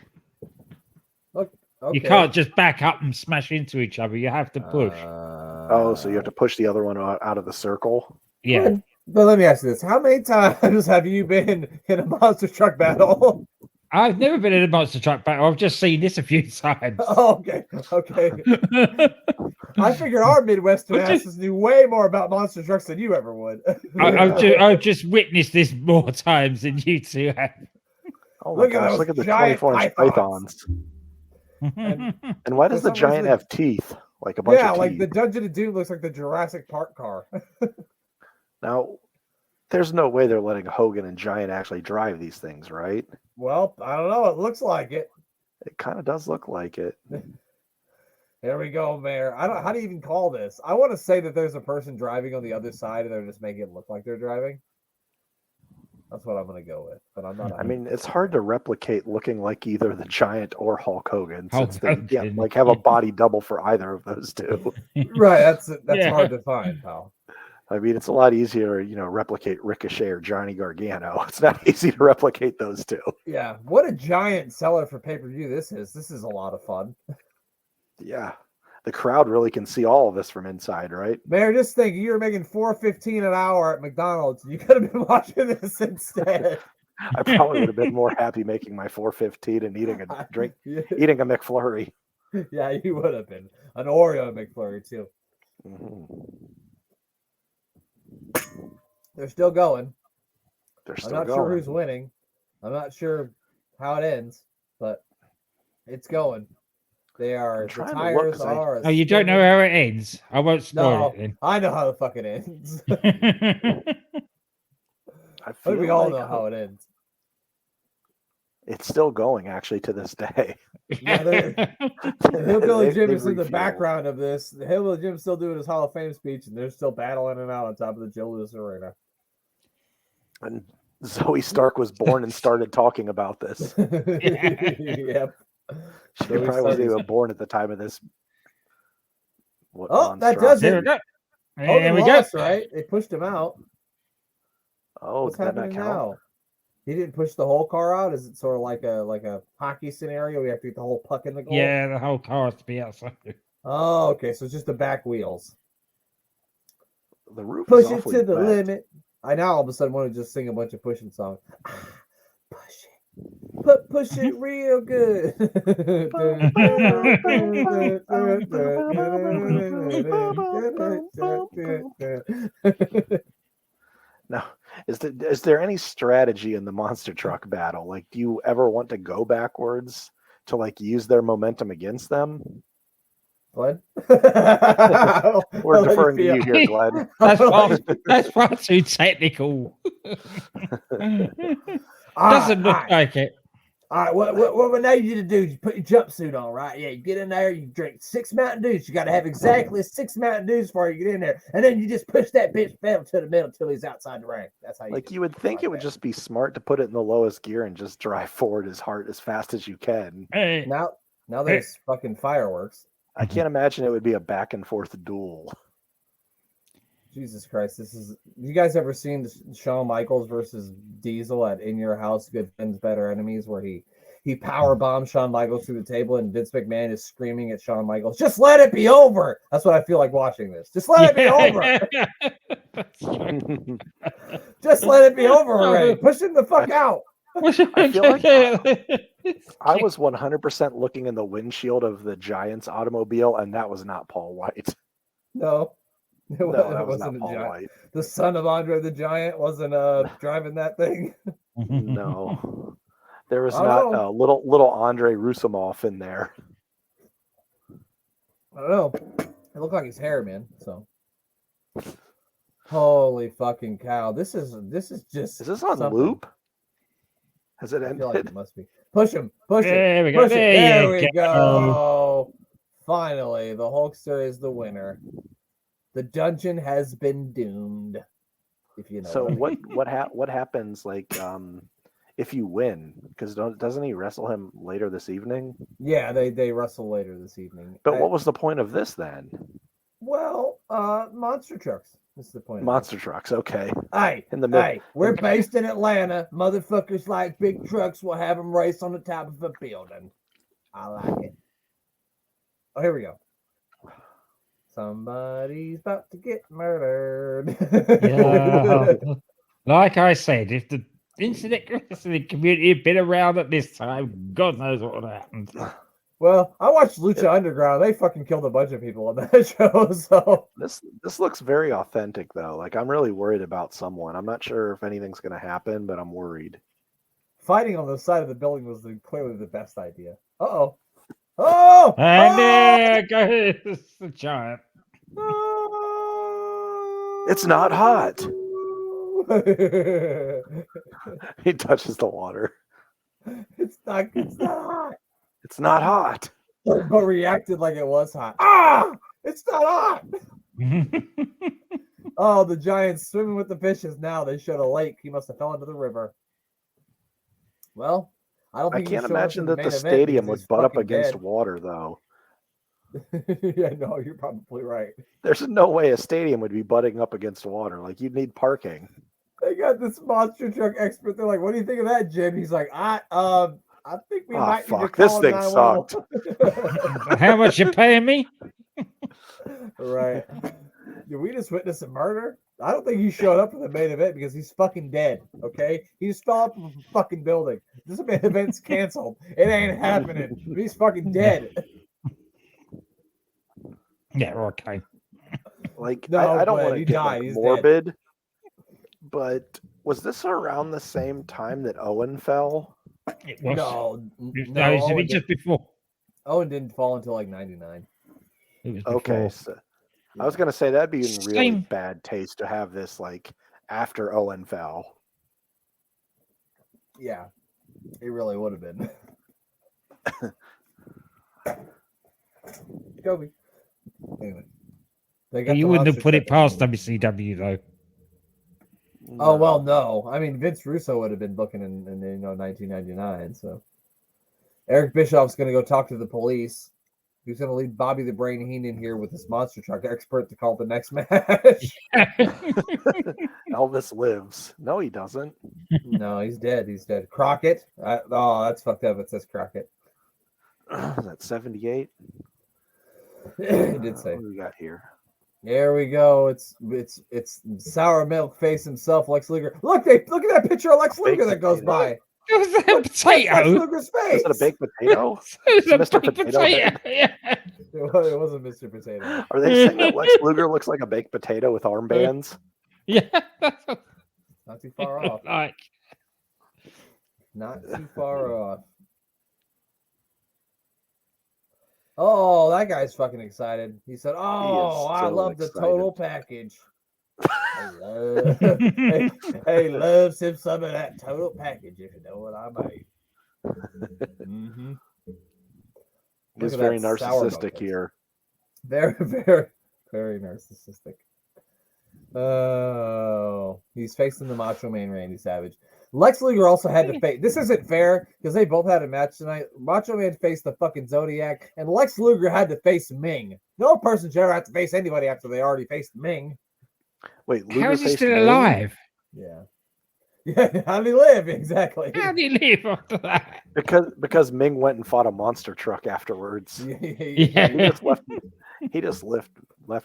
Okay. You can't just back up and smash into each other. You have to push. Oh, so you have to push the other one out of the circle? Yeah. But let me ask you this: how many times have you been in a monster truck battle? I've never been in a monster truck battle. I've just seen this a few times. Oh, okay. I figured our Midwestern asses knew way more about monster trucks than you ever would. I've just witnessed this more times than you two have. Oh my Look at gosh, those look at the giant 24-inch pythons. pythons. And why does For the some giant reason- have teeth? Like a bunch Yeah, of like teeth. the Dungeon of Doom looks like the Jurassic Park car. Now, there's no way they're letting Hogan and Giant actually drive these things, right? Well, I don't know. It looks like it. It kind of does look like it. There we go, Mayor. I don't. How do you even call this? I want to say that there's a person driving on the other side, and they're just making it look like they're driving. That's what I'm gonna go with, but I'm not. I mean, it's hard to replicate looking like either the Giant or Hulk Hogan, Hulk since they can't Hogan. like have a body double for either of those two. Right. That's Yeah. hard to find, pal. I mean, it's a lot easier, replicate Ricochet or Johnny Gargano. It's not easy to replicate those two. Yeah. What a giant seller for pay-per-view this is. This is a lot of fun. Yeah, the crowd really can see all of this from inside, right? Mayor, just think you were making $4.15 an hour at McDonald's. You could have been watching this instead. I probably would have been more happy making my $4.15 and eating a drink, eating a McFlurry. Yeah, you would have been. An Oreo McFlurry, too. Mm-hmm. They're still going. They're I'm still not going. sure who's winning. I'm not sure how it ends, but it's going. They are. The trying to look, tires 'cause I- are. Oh, you don't know how it ends. I won't spoil No, it then. I know how the fuck it ends. I I feel think we all like know how it ends. it's still going actually to this day. Yeah, the Hillbilly Jim They is in the refueled. background of this. The Hillbilly Jim's still doing his Hall of Fame speech, and they're still battling it out on top of the Joe Louis Arena. And Zoe Stark was born and started talking about this. Yep. She Zoe probably Stark wasn't is- even born at the time of this. Oh, that does There we it. go. Hogan There we go. lost, right? They pushed him out. Oh, What's did that not happening count? now? He didn't push the whole car out. Is it sort of like a hockey scenario? We have to get the whole puck in the goal. Yeah, the whole car has to be outside. Oh, okay. So it's just the back wheels. The roof Push is it awfully to the bent. limit. I now all of a sudden want to just sing a bunch of pushing songs. Push it. Push it real good. Now, is there any strategy in the monster truck battle? Like, do you ever want to go backwards to like use their momentum against them? Glenn? We're deferring to you here, Glenn. That's far too technical. Doesn't look like it. All right, what we need you to do is you put your jumpsuit on, right? Yeah, you get in there, you drink 6 Mountain Dews. You got to have exactly 6 Mountain Dews before you get in there. And then you just push that bitch pedal to the middle until he's outside the ring. That's how you Like, do you would think like it would that. just be smart to put it in the lowest gear and just drive forward as fast as you can. Hey, Now there's fucking fireworks. I can't imagine it would be a back and forth duel. Jesus Christ, you guys ever seen the Shawn Michaels versus Diesel at In Your House, Good Friends, Better Enemies, where he power bombs Shawn Michaels through the table and Vince McMahon is screaming at Shawn Michaels, just let it be over. That's what I feel like watching this. Just let it be over. Just let it be over already. Push him the fuck out. I feel like I was 100% looking in the windshield of the Giants automobile, and that was not Paul White. No. No, that was not wasn't a Paul giant. White. The son of Andre the Giant wasn't driving that thing. No, there was I not know. little Andre Rusumov in there. I don't know. It looked like his hair, man. So, holy fucking cow! This is just. Is this on something. loop? Has it I ended? feel like it must be. Push him. Push it. There we go. Push it. There There you we go. Finally, the Hulkster is the winner. The dungeon has been doomed. If you know. So what I mean. what happens like if you win? Because doesn't he wrestle him later this evening? Yeah, they wrestle later this evening. But what was the point of this then? Well, monster trucks. That's the point. Monster trucks, okay. Hey, In the mid- hey, we're based in Atlanta. Motherfuckers like big trucks. We'll have them race on the top of a building. I like it. Oh, here we go. Somebody's about to get murdered. Yeah. Like I said, if the internet wrestling community had been around at this time, God knows what would have happened. Well, I watched Lucha Underground. They fucking killed a bunch of people on that show. So This looks very authentic though. Like, I'm really worried about someone. I'm not sure if anything's gonna happen, but I'm worried. fighting on the side of the building was clearly the best idea. Uh-oh. Oh! And oh! there goes the giant. It's not hot. He touches the water. It's not hot. It's not hot. But reacted like it was hot. Ah! It's not hot. Oh, the giant's swimming with the fishes now. They showed a lake. He must have fell into the river. Well, I don't I think can't imagine that the stadium would butt up against water, though. Yeah, no, you're probably right. There's no way a stadium would be butting up against water. Like, you'd need parking. They got this monster truck expert. They're like, "What do you think of that, Jim?" He's like, I think we might need to This call thing 911." sucked. How much you paying me? Right. Did we just witness a murder? I don't think he showed up for the main event because he's fucking dead. Okay, he just fell off of a fucking building. This main event's canceled. It ain't happening. He's fucking dead. Yeah, okay. Like, No, I don't Glenn, want to he get died. like, He's morbid, but was this around the same time that Owen fell? It was. No, It's Owen just before. Owen didn't fall until like 99. It was before. Okay, so I was gonna say that'd be in really Same. bad taste to have this like after Owen fell. Yeah, it really would have been. Kobe. Anyway, they got You the wouldn't have monster put it truck. past WCW though. Oh well, no. I mean, Vince Russo would have been booking in 1999. So Eric Bischoff's going to go talk to the police. He's going to leave Bobby the Brain Heenan here with this monster truck expert to call the next match. Elvis lives. No, he doesn't. No, he's dead. He's dead. Crockett. Oh, that's fucked up. It says Crockett. That's 78. It did say. What do we got here? There we go. It's sour milk face himself, Lex Luger. Look at that picture of Lex Luger that goes by. It was a Lex potato. Luger's face. Is it a baked potato? It was a Mr. baked Potato potato. Head? Yeah. It wasn't Mr. Potato. Are they saying that Lex Luger looks like a baked potato with armbands? Yeah. That's what Not too it far off. looked like. Not too far off. Oh, that guy's fucking excited. He said, "Oh, I so love the excited. total package. Hey, loves him some of that total package, if you know what I mean." Mm-hmm. He's very narcissistic here. Very, very, very narcissistic. Oh, he's facing the Macho Man Randy Savage. Lex Luger also had to face. This isn't fair because they both had a match tonight. Macho Man faced the fucking Zodiac, and Lex Luger had to face Ming. No person should ever have to face anybody after they already faced Ming. Wait, Luger How is he faced still Ming? alive? Yeah. Yeah, how did he live? Exactly. How did he live after that? Because Ming went and fought a monster truck afterwards. Yeah. He just left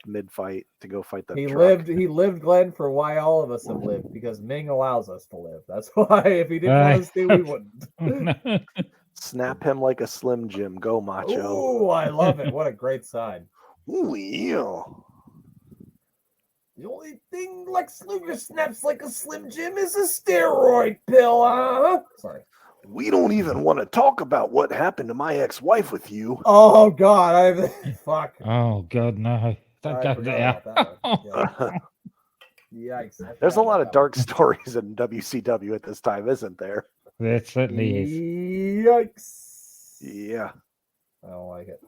mid fight to go fight the He truck. lived, Glenn, for why all of us have lived, because Ming allows us to live. That's why if he didn't want us to, we wouldn't. Snap him like a Slim Jim. Go, Macho. Oh, I love it. What a great sign. Ooh, yeah. The only thing Lex Luger snaps like a Slim Jim is a steroid pill, huh? Sorry. We don't even want to talk about what happened to my ex-wife with you. Oh, God. Fuck. Oh God, no! Don't I go forgot there. about that one. Yeah. Yikes. I There's a forgot lot about of dark stories in WCW at this time, isn't there? There that certainly is. Yikes. Yeah. I don't like it.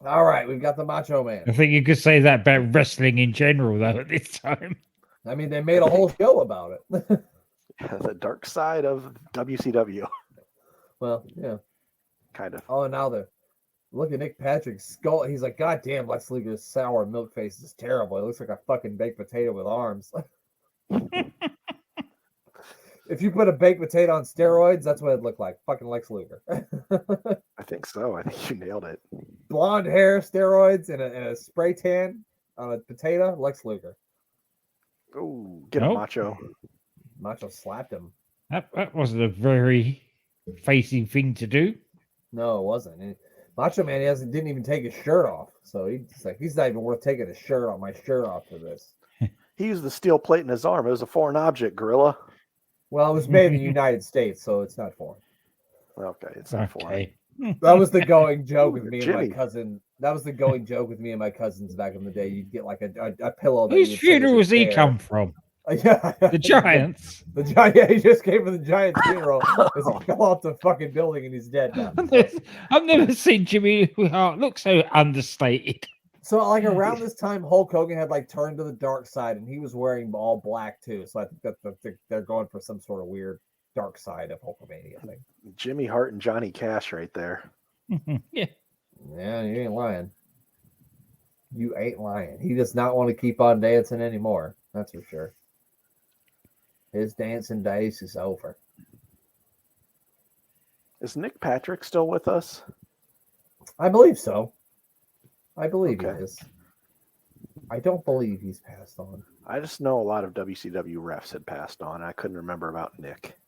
All right, we've got the Macho I Man. think you could say that about wrestling in general, though. At this time, I mean, they made a whole show about it. The dark side of WCW. Well, yeah. Kind of. Oh, now look at Nick Patrick's skull. He's like, God damn, Lex Luger's sour milk face is terrible. It looks like a fucking baked potato with arms. If you put a baked potato on steroids, that's what it'd look like. Fucking Lex Luger. I think so. I think you nailed it. Blonde hair, steroids, and a spray tan on a potato, Lex Luger. Ooh, get a Nope. Macho. Macho slapped him. that wasn't a very facing thing to do. No, it wasn't. Macho Man didn't even take his shirt off. So he's not even worth taking his shirt off, my shirt off for this. He used the steel plate in his arm. It was a foreign object, Gorilla. Well, it was made in the United States, so it's not foreign. Okay, it's not foreign. That was the going joke with me and my Jimmy. cousin. That was the going joke with me and my cousins back in the day. You'd get like a pillow. That Whose funeral does he come from? Yeah, The Giants. The Giant. Yeah, he just came from the Giants funeral because he fell off the fucking building and he's dead now. I've never seen Jimmy Hart look so understated. So like around this time, Hulk Hogan had like turned to the dark side, and he was wearing all black too. So I think that they're going for some sort of weird dark side of Hulkamania thing. Jimmy Hart and Johnny Cash right there. Yeah. Yeah, you ain't lying. You ain't lying. He does not want to keep on dancing anymore. That's for sure. His dancing days is over. Is Nick Patrick still with us? I believe so. I believe Okay. he is. I don't believe he's passed on. I just know a lot of WCW refs had passed on. I couldn't remember about Nick.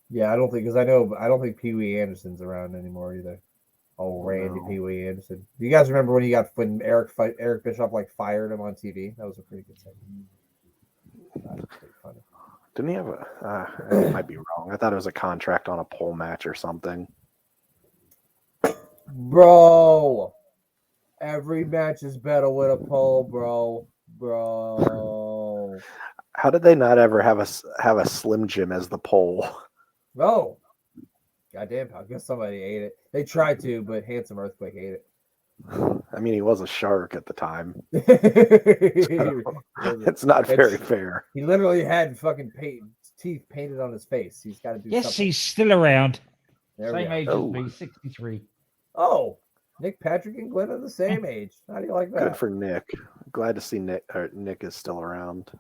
Yeah, I don't think, because I don't think Pee Wee Anderson's around anymore either. Oh, Randy No. Pee Wee Anderson. Do you guys remember when Eric Bischoff like fired him on TV? That was a pretty good segment. That was pretty funny. Didn't he have a? I might be wrong. I thought it was a contract on a pole match or something. Bro, every match is better with a pole, bro. Bro. How did they not ever have a Slim Jim as the pole? No. Goddamn, I guess somebody ate it. They tried to, but Handsome Earthquake ate it. I mean, he was a shark at the time. It's It's not very fair. He literally had fucking teeth painted on his face. He's got to do Yes, something. he's still around. There we Same go. age Oh. as me, 63. Oh, Nick Patrick and Glenn are the same age. How do you like that? Good for Nick. Glad to see Nick. Nick is still around.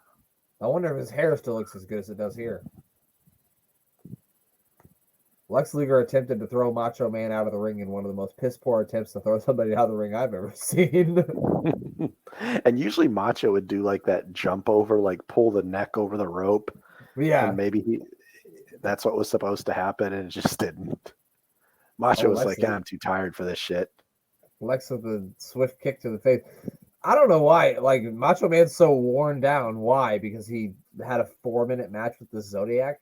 I wonder if his hair still looks as good as it does here. Lex Luger attempted to throw Macho Man out of the ring in one of the most piss poor attempts to throw somebody out of the ring I've ever seen. And usually Macho would do like that jump over, like pull the neck over the rope. Yeah. And maybe that's what was supposed to happen, and it just didn't. Macho was like, I'm too tired for this shit. Lex with a swift kick to the face. I don't know why. Like, Macho Man's so worn down. Why? Because he had a 4-minute match with the Zodiac?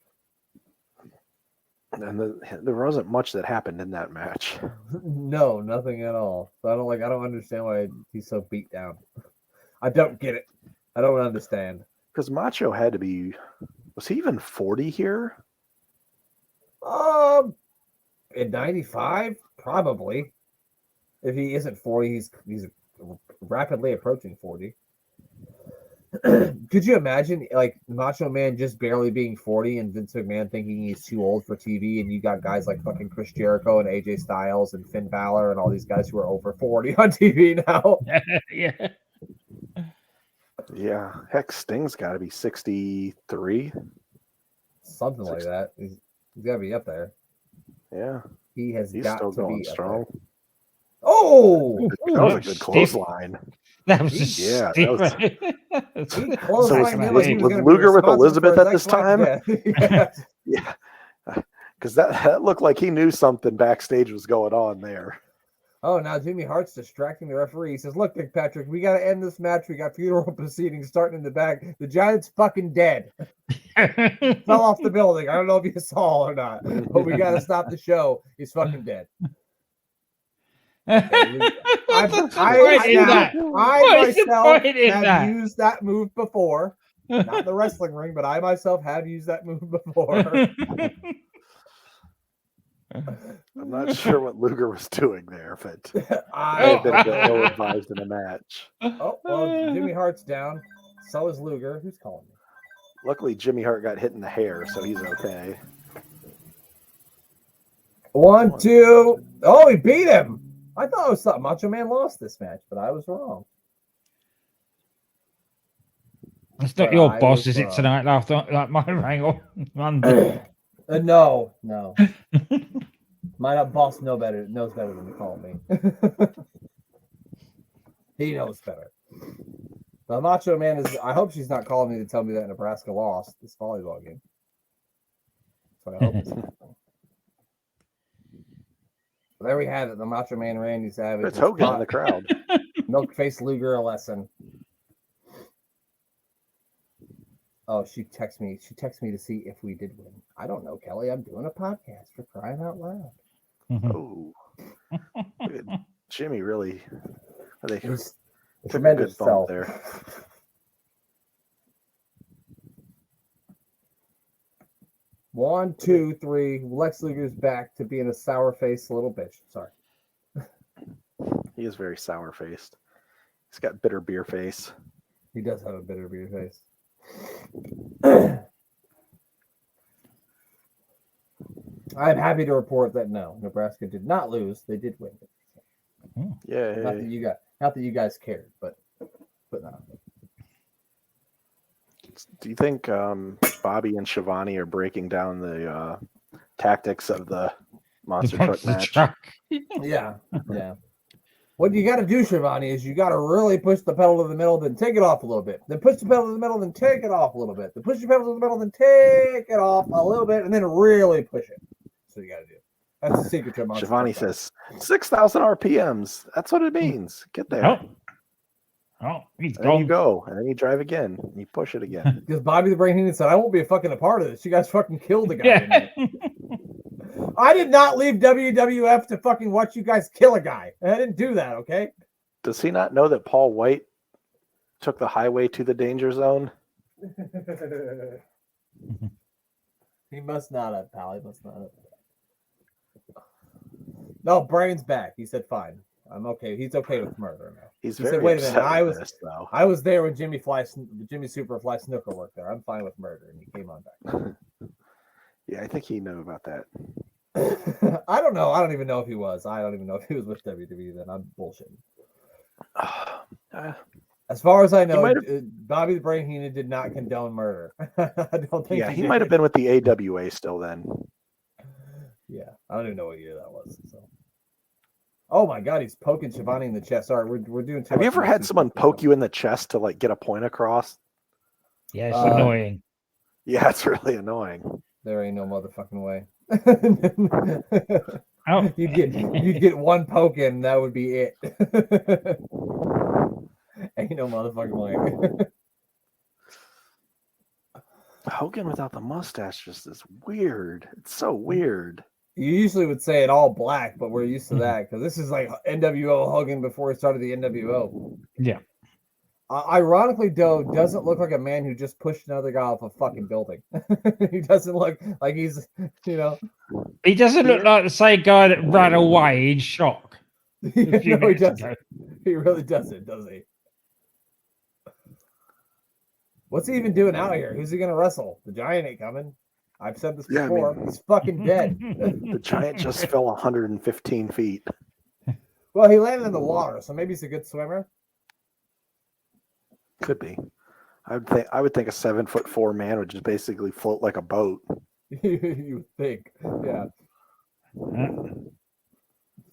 And there wasn't much that happened in that match. No, nothing at all. So I don't understand why he's so beat down. I don't get it. I don't understand. Because Macho had to be, was he even 40 here? In 95, probably. If he isn't 40, he's rapidly approaching 40. Could you imagine, like, Macho Man just barely being 40 and Vince McMahon thinking he's too old for TV, and you got guys like fucking Chris Jericho and AJ Styles and Finn Balor and all these guys who are over 40 on TV now? Yeah. Yeah. Heck, Sting's got to be 63. Something like that. He's got to be up there. Yeah. He's got still to going be strong. strong. Oh! That was a good clothesline. That was Yeah, He clotheslined him like he was gonna be Luger with responsible Elizabeth for his at this ex-wife. time? Yeah. Yeah. Because that looked like he knew something backstage was going on there. Oh, now Jimmy Hart's distracting the referee. He says, "Look, Nick Patrick, we got to end this match. We got funeral proceedings starting in the back. The Giant's fucking dead. Fell off the building. I don't know if you saw or not, but we got to stop the show. He's fucking dead." I myself have used that move before. Not in the wrestling ring, but I myself have used that move before. I'm not sure what Luger was doing there, but may I have been a bit ill-advised in a match. Oh, well, Jimmy Hart's down. So is Luger. Who's calling me? Luckily, Jimmy Hart got hit in the hair, so he's okay. 1, 2. Oh, he beat him. I thought it was something. Macho Man lost this match, but I was wrong. It's not your boss, is it, tonight? After like my wrangle. No. My boss knows better than to call me. He knows better. The Macho Man is. I hope she's not calling me to tell me that Nebraska lost this volleyball game. That's what I hope is happening. There we have it. The Macho Man Randy Savage. It's Hogan in the crowd. Milk face Luger a lesson. Oh, she texted me. She texted me to see if we did win. I don't know, Kelly. I'm doing a podcast for crying out loud. Oh, Jimmy really. They He's took a tremendous good bump self. there. One, two, three. Lex Luger's back to being a sour-faced little bitch. Sorry. He is very sour faced. He's got bitter beer face. He does have a bitter beer face. I'm happy to report that no, Nebraska did not lose. They did win. Yeah. Not that you guys cared, but no. Do you think Bobby and Shivani are breaking down the tactics of the monster truck match? Yeah. What you got to do, Shivani, is you got to really push the pedal to the middle, then take it off a little bit. Then push the pedal to the middle, then take it off a little bit. Then push the pedal to the middle, then take it off a little bit, and then really push it. That's what you got to do. That's the secret to monster. Shivani says 6,000 RPMs. That's what it means. Get there. Oh, he's and then you go, and then you drive again, and you push it again. Because Bobby the Brain Heenan said, I won't be a part of this. You guys fucking killed the guy. Yeah. I did not leave WWF to fucking watch you guys kill a guy. I didn't do that, okay? Does he not know that Paul White took the highway to the danger zone? He must not have, pal. He must not have. No, Brain's back. He said, fine. I'm okay. He's okay with murder now. He said, wait a minute. I was there when Jimmy Superfly Snooker worked there. I'm fine with murder. And he came on back. Yeah, I think he knew about that. I don't know. I don't even know if he was. I don't even know if he was with WWE then. I'm bullshitting. As far as I know, Bobby the Brain Heenan did not condone murder. I don't think. Yeah, he might have been with the AWA still then. Yeah, I don't even know what year that was. So. Oh my God, he's poking Shivani in the chest. Sorry, we're doing. Have you ever had someone poke you in the chest to like get a point across? Yeah, it's annoying. Yeah, it's really annoying. There ain't no motherfucking way. Oh. You'd get one poke in, that would be it. Ain't no motherfucking way. Hogan without the mustache just is weird. It's so weird. You usually would say it all black, but we're used to that because this is like NWO Hogan before he started the NWO. Yeah. Ironically, though, doesn't look like a man who just pushed another guy off a fucking building. He doesn't look like he's, He doesn't look like the same guy that ran away in shock. No, he doesn't. He really doesn't, does he? What's he even doing out here? Who's he going to wrestle? The Giant ain't coming. I've said this before. He's fucking dead. The Giant just fell 115 feet. Well, he landed in the water, so maybe he's a good swimmer. Could be. I would think a 7'4" man would just basically float like a boat. You would think, yeah.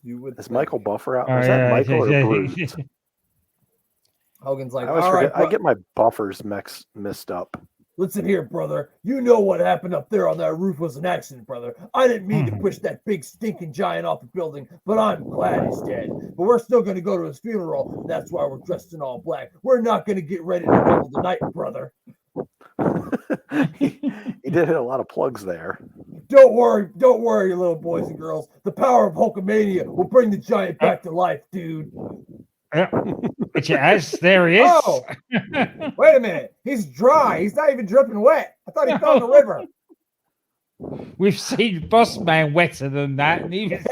You would. Is Michael Buffer out? Is that Michael or Bruce? Hogan's like, I get my buffers mixed up. Listen here, brother. You know what happened up there on that roof was an accident, brother. I didn't mean to push that big stinking giant off the building, but I'm glad he's dead. But we're still going to go to his funeral. That's why we're dressed in all black. We're not going to get ready to rumble tonight, brother. He did hit a lot of plugs there. Don't worry, little boys and girls. The power of Hulkamania will bring the giant back to life, dude. Yeah. Which has, there he is. Oh, wait a minute. He's dry. He's not even dripping wet. I thought he fell in the river. We've seen Boss Man wetter than that, and he was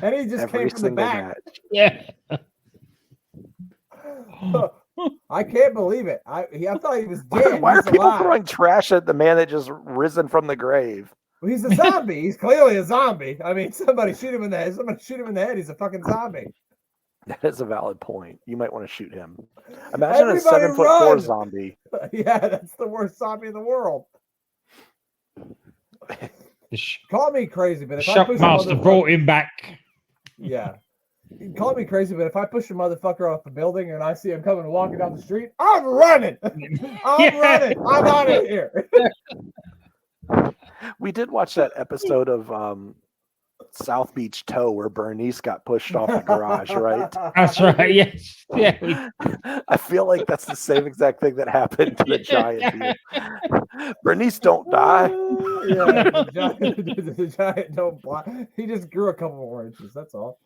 and he just came from the back. Match. Yeah. I can't believe it. I thought he was dead. Why are people throwing trash at the man that just risen from the grave? Well, he's a zombie. He's clearly a zombie. I mean, somebody shoot him in the head. Somebody shoot him in the head. He's a fucking zombie. That is a valid point. You might want to shoot him. Imagine a 7'4" zombie. Yeah, that's the worst zombie in the world. Call me crazy, but if Shockmaster brought him back. Yeah. You can call me crazy, but if I push a motherfucker off the building and I see him coming walking down the street, I'm running. I'm running. I'm out of here. We did watch that episode of South Beach Toe where Bernice got pushed off the garage, right? That's right. Yes. Yeah. I feel like that's the same exact thing that happened to the Giant here. Bernice don't die. Yeah, the giant don't block. He just grew a couple more inches. That's all.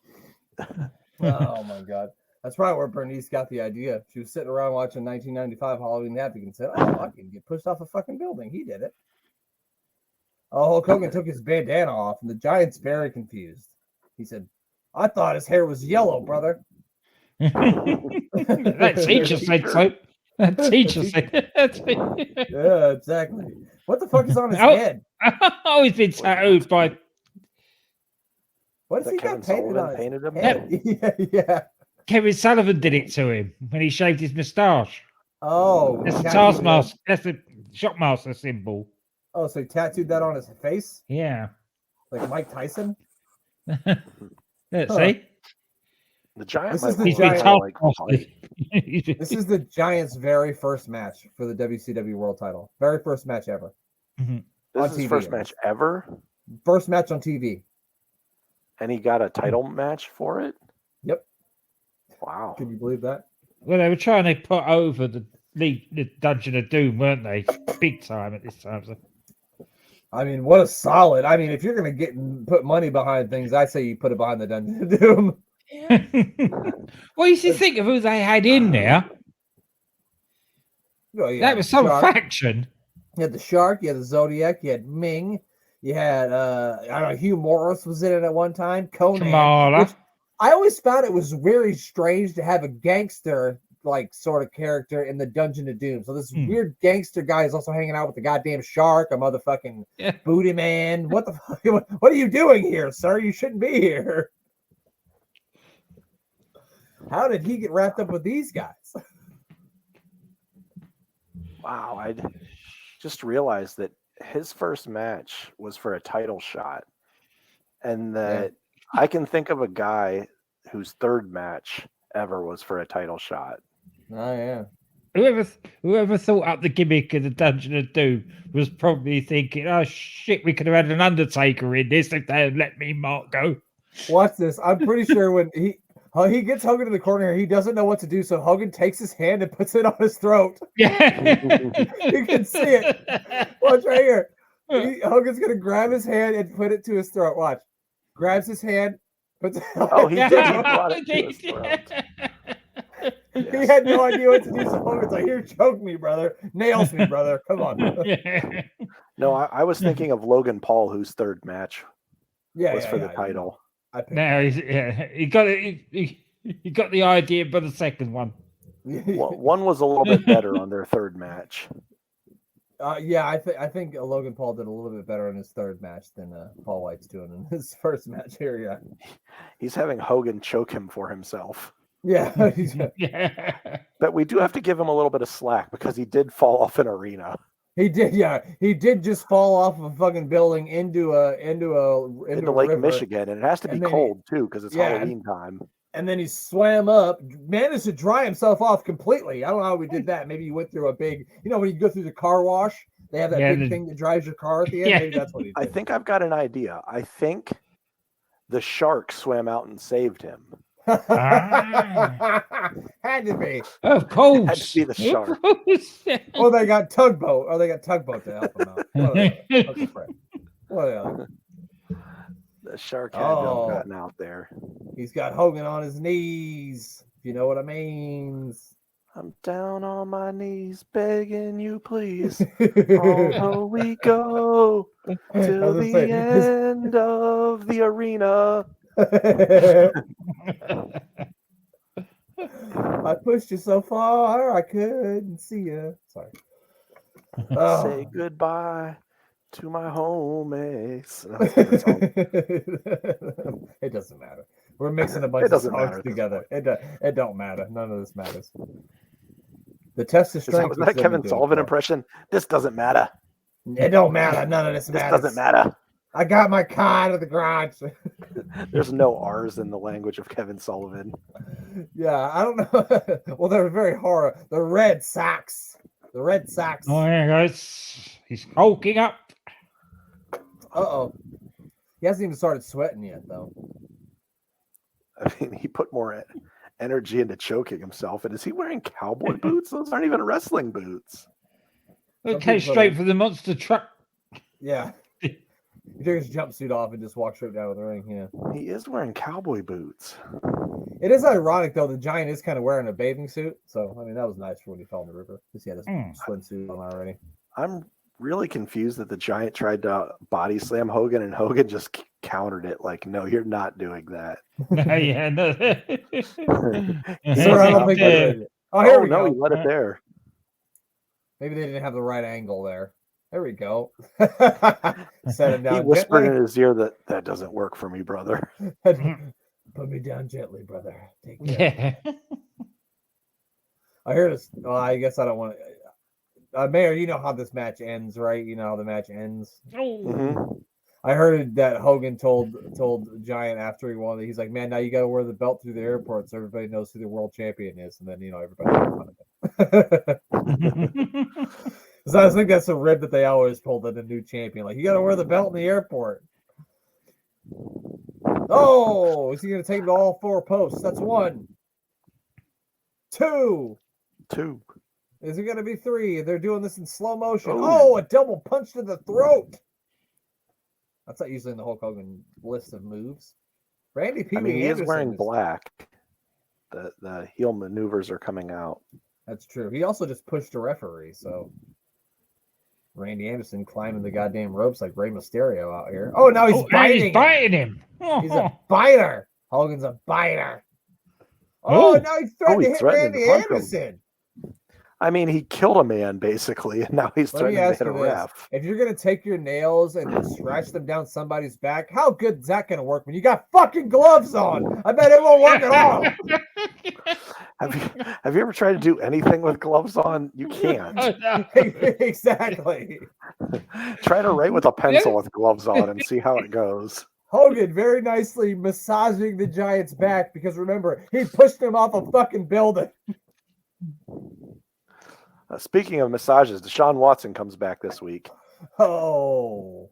Oh my god, that's probably where Bernice got the idea. She was sitting around watching 1995 Halloween Havoc and said, "Oh, I can get pushed off a fucking building." He did it. Oh, Hulk Hogan took his bandana off, and the Giant's very confused. He said, "I thought his hair was yellow, brother." That teacher said so. That teacher said. Yeah, exactly. What the fuck is on his head? Oh, he's been tattooed by. What has he Kevin got painted Sullivan on? painted him? Yeah. Kevin Sullivan did it to him when he shaved his moustache. Oh, That's the taskmaster. That's the shockmaster symbol. Oh, so he tattooed that on his face? Yeah. Like Mike Tyson? Yeah, see? The Giant This might is the look Giant- like fight. This is the Giants' very first match for the WCW World Title. Very first match ever. This on is his TV, first it match is. ever, First match on TV. and he got a title match for it. Yep. Wow. Can you believe that? Well, they were trying to put over the Dungeon of Doom, weren't they? Big time at this time. So. I mean, what a solid. I mean, if you're going to put money behind things, I say you put it behind the Dungeon of Doom. Well, you should think of who they had in there. Well, you That had was the some Shark. faction. You had the Shark, you had the Zodiac, you had Ming, you had I don't know, Hugh Morris was in it at one time, Conan. Kamala. Which I always found it was very strange to have a gangster like sort of character in the Dungeon of Doom. So this weird gangster guy is also hanging out with the goddamn Shark, a motherfucking booty man. What the fuck? What are you doing here, sir? You shouldn't be here. How did he get wrapped up with these guys? Wow. I just realized that his first match was for a title shot, and that I can think of a guy whose third match ever was for a title shot. Oh yeah. Whoever thought up the gimmick of the Dungeon of Doom was probably thinking, "Oh shit, we could have had an Undertaker in this if they had let me Mark go." Watch this. I'm pretty sure when he gets Hogan in the corner, he doesn't know what to do, so Hogan takes his hand and puts it on his throat. Yeah, You can see it. Watch right here. Hogan's gonna grab his hand and put it to his throat. Watch. Grabs his hand, puts it on Oh, he did. He brought it to his throat. He had no idea what to do, so Hogan's like, "Here, choke me, brother. Nails me, brother. Come on." No, I was thinking of Logan Paul, whose third match Yeah, was for the title. Now he got it. He got the idea by the second one. One was a little bit better on their third match. Yeah, I think Logan Paul did a little bit better in his third match than Paul White's doing in his first match here. Yeah, He's having Hogan choke him for himself. yeah. Yeah. But we do have to give him a little bit of slack because he did fall off an arena. He did, yeah. He did just fall off of a fucking building into Lake river. Michigan, and it has to be cold too because it's Halloween time. And then he swam up, managed to dry himself off completely. I don't know how we did that. Maybe he went through a big, when you go through the car wash, they have that big thing that drives your car at the end. Yeah. Maybe that's what he did. I think I've got an idea. I think the Shark swam out and saved him. Had to be. Of course. Had to be the Shark. Or they got tugboat. To help him out. Whatever. The Shark had to have gotten out there. He's got Hogan on his knees. If you know what I mean. I'm down on my knees begging you, please. Although we go till the end of the arena. I pushed you so far I couldn't see you. Sorry. Say goodbye to my homies. It doesn't matter. We're mixing a bunch of songs together. It don't matter. None of this matters. The test of strength. Was that Kevin Sullivan impression? This doesn't matter. It don't matter. None of this This matters. doesn't matter. I got my car out of the garage. There's no R's in the language of Kevin Sullivan. Yeah, I don't know. Well, they're very horror. The Red Sox. The Red Sox. Oh, yeah, guys. He's hulking up. Uh-oh. He hasn't even started sweating yet, though. I mean, he put more energy into choking himself. And is he wearing cowboy boots? Those aren't even wrestling boots. It came straight from the monster truck. Yeah. He took his jumpsuit off and just walked straight down to the ring. Yeah. He is wearing cowboy boots. It is ironic, though. The Giant is kind of wearing a bathing suit. So, I mean, that was nice for when he fell in the river. Because he had his swimsuit on already. I'm really confused that the Giant tried to body slam Hogan, and Hogan just countered it like, no, you're not doing that. Yeah, no. Sir, I don't think they did. Oh, here we go. He let it there. Maybe they didn't have the right angle there. There we go. Set him down. He whispered gently. in his ear that doesn't work for me, brother. Put me down gently, brother. Take care. Yeah. I hear this. Well, I guess I don't want to. Mayor, you know how this match ends, right? You know how the match ends. Mm-hmm. I heard that Hogan told Giant after he won. He's like, "Man, now you got to wear the belt through the airport so everybody knows who the world champion is." And then everybody. So I think that's a rib that they always pulled in a new champion. Like, you got to wear the belt in the airport. Oh, is he going to take it to all 4 posts? That's 1. 2. Is it going to be 3? They're doing this in slow motion. Oh, a double punch to the throat. That's not usually in the Hulk Hogan list of moves. Randy P. He is wearing black. The heel maneuvers are coming out. That's true. He also just pushed a referee, so Randy Anderson climbing the goddamn ropes like Rey Mysterio out here. Oh, now he's biting. He's biting him. He's a biter. Hogan's a biter. Oh, now he's threatening to hit Randy Anderson. I mean, he killed a man basically, and now he's threatening to hit a ref. If you're gonna take your nails and scratch them down somebody's back, how good is that gonna work when you got fucking gloves on? I bet it won't work at all. Have you ever tried to do anything with gloves on? You can't. Oh, no. Exactly. Try to write with a pencil with gloves on and see how it goes. Hogan very nicely massaging the Giant's back because remember, he pushed him off a fucking building. Speaking of massages, Deshaun Watson comes back this week. Oh.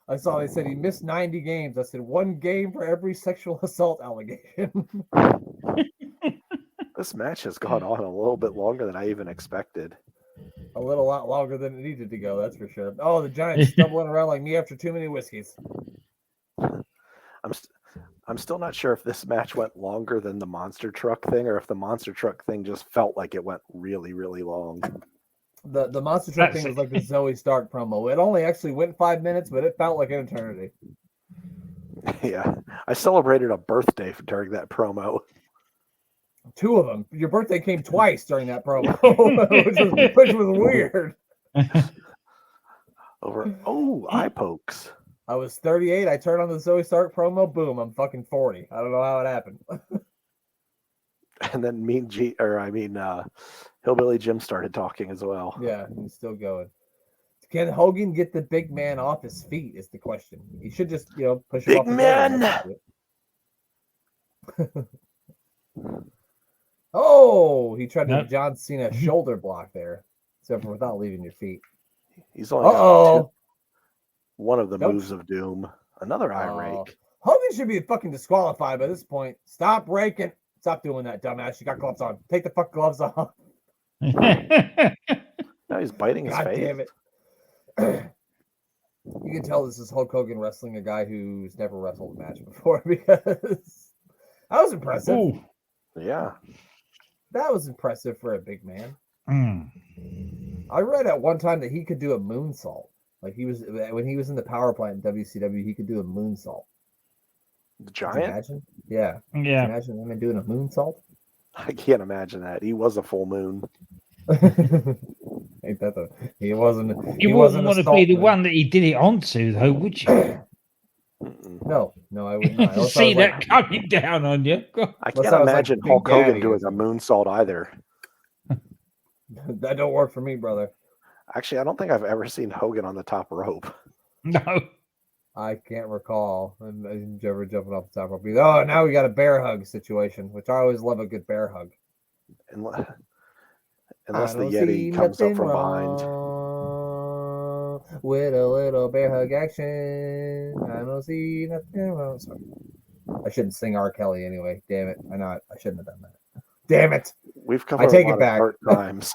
I saw they said he missed 90 games. I said 1 game for every sexual assault allegation. This match has gone on a little bit longer than I even expected. A lot longer than it needed to go, that's for sure. Oh, the Giant's stumbling around like me after too many whiskeys. I'm still not sure if this match went longer than the monster truck thing or if the monster truck thing just felt like it went really, really long. The monster truck thing was like the Zoe Stark promo. It only actually went 5 minutes, but it felt like an eternity. Yeah. I celebrated a birthday during that promo. 2 of them. Your birthday came twice during that promo, which was weird. Eye pokes. I was 38. I turned on the Zoe Stark promo. Boom, I'm fucking 40. I don't know how it happened. And then Hillbilly Jim started talking as well. Yeah, he's still going. Can Hogan get the big man off his feet is the question. He should just, push him big off the man. Oh, he tried to do John Cena shoulder block there, except for without leaving your feet. He's only got one of the moves of doom. Another eye rake. Hogan should be fucking disqualified by this point. Stop raking. Stop doing that, dumbass. You got gloves on. Take the fuck gloves off. Now he's biting his face. Damn it. You can tell this is Hulk Hogan wrestling a guy who's never wrestled a match before because that was impressive. Ooh. Yeah. That was impressive for a big man. Mm. I read at one time that he could do a moonsault. Like when he was in the power plant in WCW, he could do a moonsault. The Giant? Imagine? Yeah. Yeah. Imagine him doing a moonsault. I can't imagine that. He was a full moon. Ain't that he wasn't. You wouldn't want to be the one that he did it onto, though, would you? No, I would not. See that coming down on you. I can't imagine Hulk Hogan doing a moonsault either. That don't work for me, brother. Actually, I don't think I've ever seen Hogan on the top rope. No. I can't recall him ever jumping off the top rope. Oh, now we got a bear hug situation, which I always love a good bear hug. Unless the Yeti comes up from behind. with a little bear hug action. I don't see nothing wrong. Sorry. I shouldn't sing R. Kelly anyway. Damn it. I shouldn't have done that. Damn it. We've covered take a it lot back. of hard times.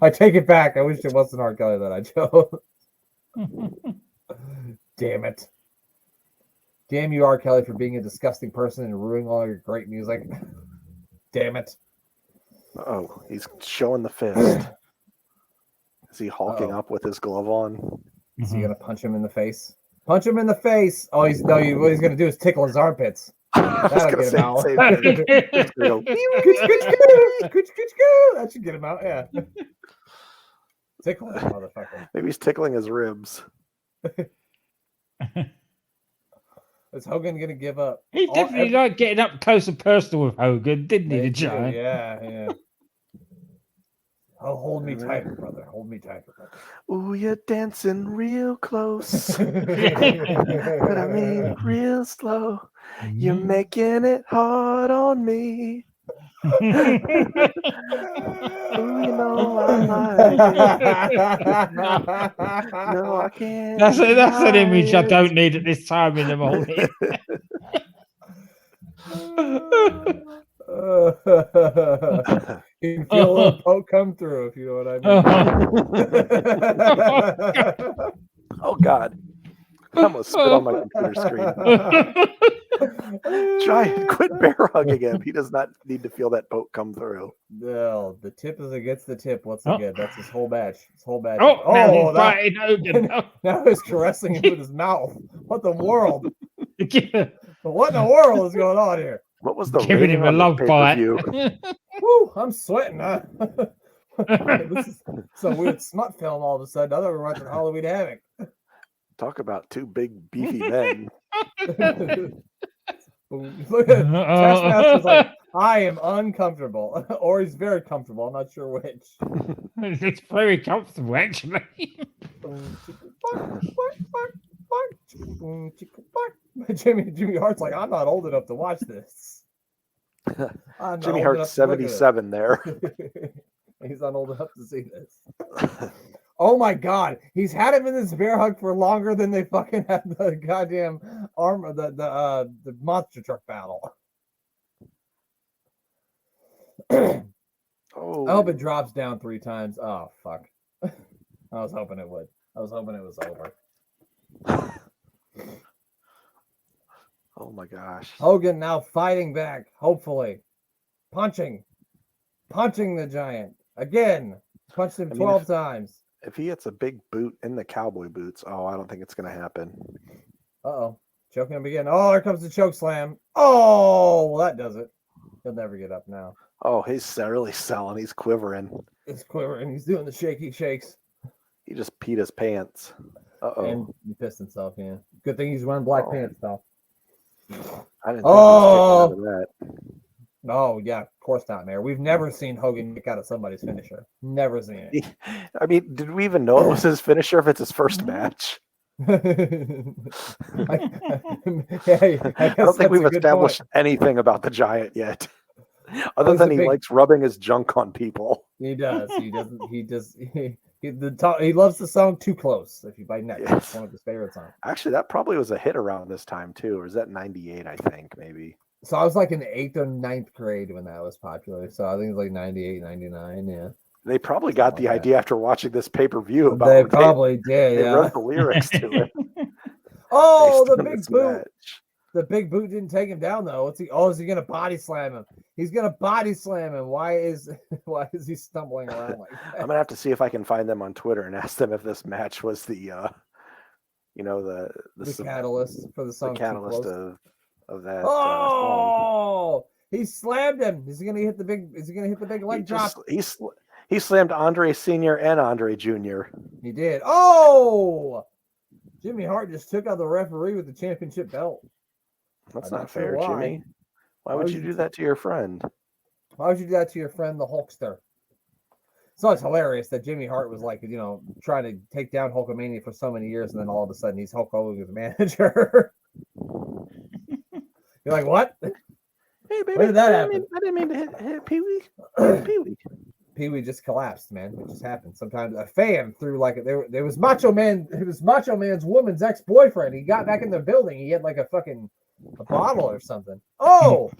I take it back. I wish it wasn't R. Kelly that I chose. Damn it. Damn you, R. Kelly, for being a disgusting person and ruining all your great music. Damn it. Oh, he's showing the fist. Is he hulking up with his glove on? Is he gonna punch him in the face? Punch him in the face! Oh, what he's gonna do is tickle his armpits. That'll get him out. That should get him out. Yeah. Tickle that motherfucker. Maybe he's tickling his ribs. Is Hogan gonna give up? He definitely liked getting up close and personal with Hogan, didn't he, the giant? Yeah. Oh, hold me tighter, brother. Hold me tighter, brother. Ooh, you're dancing real close. But I mean real slow. You're making it hard on me. Ooh, you know I like it. No, I can't. That's an image I don't need at this time in the morning. You can feel a little poke come through, if you know what I mean. Oh, God. I almost spit on my computer screen. Giant, quit bear hugging him. He does not need to feel that poke come through. No, the tip is against the tip once again. That's his whole match. Now he's biting Hogan. Now he's caressing him with his mouth. What the world? What in the world is going on here? What was the giving him a love bite? Woo, I'm sweating. Huh? This is some weird smut film all of a sudden. I thought we were watching Halloween Havoc. Talk about two big beefy men. Look at Taskmaster's like, I am uncomfortable. Or he's very comfortable. I'm not sure which. It's very comfortable, actually. Jimmy Hart's like, I'm not old enough to watch this. Jimmy Hart's 77 there. He's not old enough to see this. Oh my God, he's had him in this bear hug for longer than they fucking had the goddamn the monster truck battle. Oh. I hope it drops down 3 times. Oh fuck. I was hoping it would. I was hoping it was over. Oh my gosh. Hogan now fighting back, hopefully. Punching the giant. Again. Punched him 12 times. If he hits a big boot in the cowboy boots, I don't think it's going to happen. Uh-oh. Choking him again. Oh, here comes the choke slam. Oh, well, that does it. He'll never get up now. Oh, he's really selling. He's quivering. He's quivering. He's doing the shaky shakes. He just peed his pants. Uh-oh. And he pissed himself, yeah. Good thing he's wearing black pants, though. I didn't think he was kicking out of that. Oh, yeah, of course not, Mayor. We've never seen Hogan kick out of somebody's finisher. Never seen it. I mean, did we even know it was his finisher if it's his first match? I don't think we've established anything about the Giant yet. Other than he likes rubbing his junk on people. He does. He doesn't. He loves the song "Too Close." If you buy Netflix, yes. One of his favorite songs. Actually, that probably was a hit around this time too, or is that '98? I think maybe. So I was like in the 8th or 9th grade when that was popular. So I think it was like 98, 99. Yeah. They probably got the idea after watching this pay-per-view about. They probably did. They wrote the lyrics to it. Oh, the big boot! Match. The big boot didn't take him down though. Is he gonna body slam him? He's gonna body slam him. Why is he stumbling around like that? I'm gonna have to see if I can find them on Twitter and ask them if this match was the catalyst for the song. The catalyst of that. Oh, he slammed him. Is he gonna hit the big leg drop? He slammed Andre Sr. and Andre Jr. He did. Oh, Jimmy Hart just took out the referee with the championship belt. That's not fair, Jimmy. Why would you do that to your friend? Why would you do that to your friend, the Hulkster? So it's hilarious that Jimmy Hart was like, trying to take down Hulkamania for so many years, and then all of a sudden he's Hulk Hogan's manager. You're like, what? Hey, baby, when did that happen? I didn't mean to hit Pee-wee. Pee-wee. Pee Wee just collapsed, man. It just happened. Sometimes a fan threw like there was Macho Man. It was Macho Man's woman's ex-boyfriend. He got back in the building. He had like a bottle or something. Oh,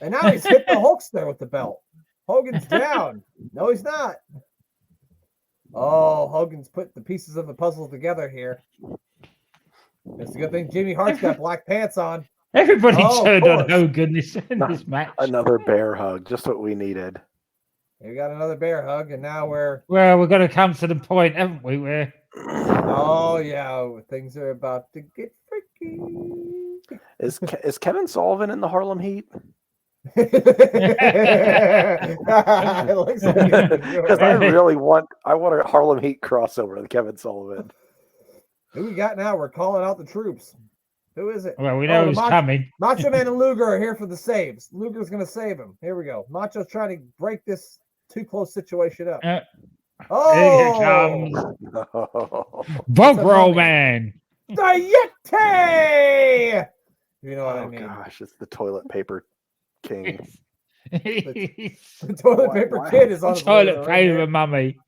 and now he's hit the Hulkster with the belt. Hogan's down. No, he's not. Oh, Hogan's put the pieces of the puzzle together here. It's a good thing Jimmy Hart's got black pants on. Everybody turned on Hogan in this match. Another bear hug, just what we needed. We got another bear hug, and now we're going to come to the point, haven't we? Oh yeah, things are about to get freaky. Is Kevin Sullivan in the Harlem Heat? Because I want a Harlem Heat crossover with Kevin Sullivan. Who we got now? We're calling out the troops. Who is it? Well, we know who's coming. Macho Man and Luger are here for the saves. Luger's going to save him. Here we go. Macho's trying to break this too close situation up. Here Oh! comes Bug Roll Man. The Yeti! You know what I mean? Gosh, it's the toilet paper king. The toilet paper kid is on toilet paper mummy.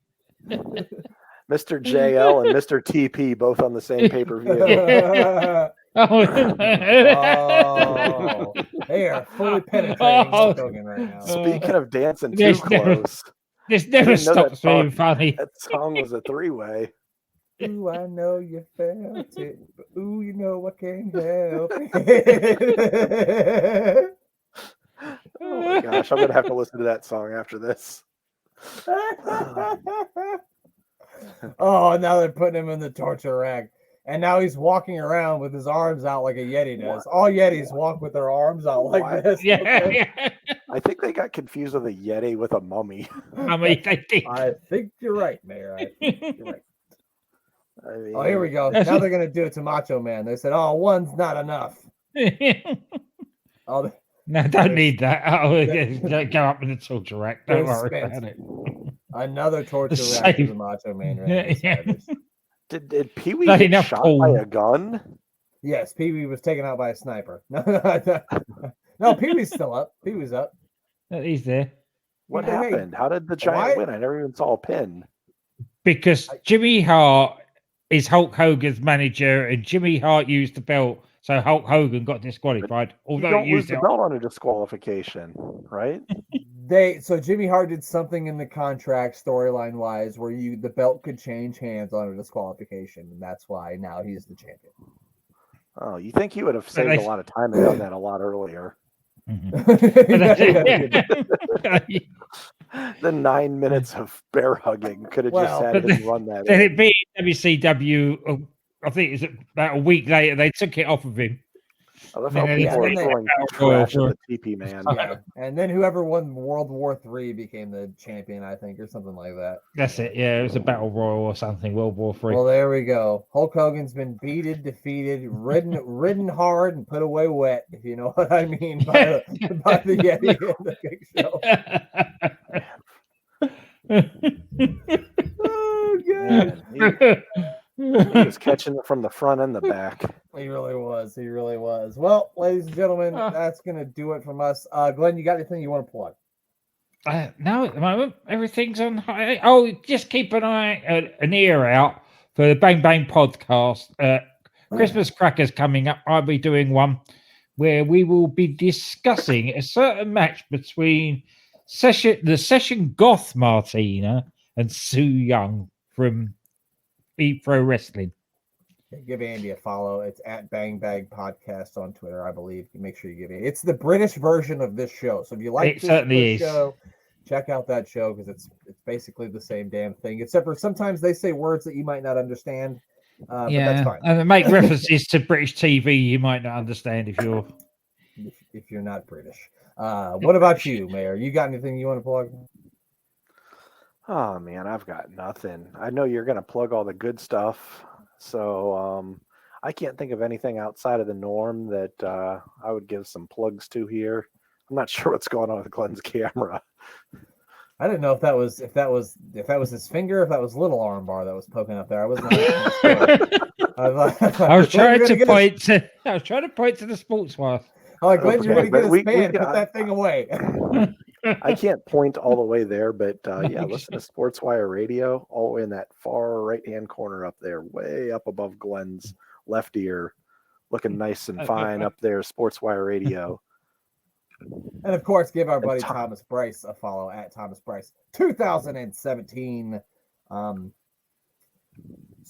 Mr. JL and Mr. TP both on the same pay-per-view. Oh, they are fully penetrating Hogan right now. Speaking of dancing too close, this never stops being funny. That song was a three-way. Ooh, I know you felt it, but ooh, you know I can't help it. Oh my gosh, I'm gonna have to listen to that song after this. Oh, now they're putting him in the torture rack. And now he's walking around with his arms out like a Yeti does. All Yetis walk with their arms out like this. Yeah, okay? I think they got confused with a Yeti with a mummy. I think you're right, Mayor. I think you're right. I mean, Oh, here we go. Now they're going to do it to Macho Man. They said, oh, one's not enough. No, don't need that. Go up in the torture rack. Don't worry about it. Another torture rack to the Macho Man. Right? Did Pee Wee get shot by a gun? Yes, Pee Wee was taken out by a sniper. No, Pee Wee's still up. Pee Wee's up. He's there. What happened? How did the Giant win? I never even saw a pin. Because Jimmy Hart is Hulk Hogan's manager, and Jimmy Hart used the belt, so Hulk Hogan got disqualified. Although you don't use the belt on a disqualification, right? So Jimmy Hart did something in the contract storyline wise where the belt could change hands on a disqualification, and that's why now he's the champion. Oh, you think he would have saved a lot of time and done that a lot earlier? The 9 minutes of bear hugging could have just had him run that. Then it beat WCW. I think it's about a week later they took it off of him. I love how people are throwing trash at the TP man. Yeah. And then whoever won World War III became the champion, I think, or something like that. That's it. Yeah, it was a battle royal or something. World War III. Well, there we go. Hulk Hogan's been defeated, ridden hard, and put away wet. If you know what I mean by the Yeti and the Big Show. Oh god. He was catching it from the front and the back. He really was. Well, ladies and gentlemen, that's going to do it from us. Glenn, you got anything you want to plug? No, at the moment, everything's on high. Oh, just keep an ear out for the Bang Bang podcast. Christmas Crackers coming up. I'll be doing one where we will be discussing a certain match between the Session Goth Martina and Sue Young from Pro Wrestling. Give Andy a follow. It's at Bang Bang Podcast on Twitter, I believe. Make sure you give it. It's the British version of this show. So if you like this show, check out that show because it's basically the same damn thing, except for sometimes they say words that you might not understand. But that's fine. And they make references to British TV you might not understand if you're not British. What about you, Mayor? You got anything you want to plug? Oh man, I've got nothing. I know you're going to plug all the good stuff, so I can't think of anything outside of the norm that I would give some plugs to here. I'm not sure what's going on with Glenn's camera. I didn't know if that was his finger, if that was little armbar that was poking up there. I wasn't. I was trying to point to the sports wife. Oh, Glenn, you're going to get a span. Put that thing away. I can't point all the way there, but yeah, listen to Sports Wire Radio all the way in that far right-hand corner up there, way up above Glenn's left ear, looking nice and fine up there, Sports Wire Radio. And of course, give our buddy Thomas Bryce a follow at Thomas Bryce 2017. So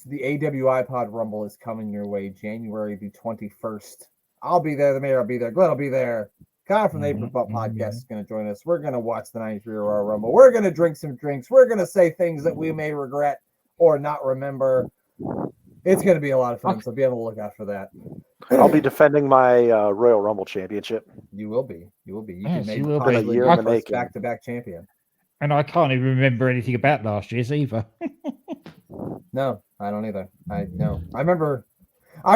the AWI Pod Rumble is coming your way January the 21st. I'll be there. The mayor will be there. Glenn will be there. Kyle from the April Butt Podcast is going to join us. We're going to watch the 93 Royal Rumble. We're going to drink some drinks. We're going to say things that we may regret or not remember. It's going to be a lot of fun, so be on the lookout for that. I'll be defending my Royal Rumble championship. You will be. You will be. You Yes, can make you will be. possibly A year your in the first making. back-to-back champion. And I can't even remember anything about last year's either. No, I don't either. I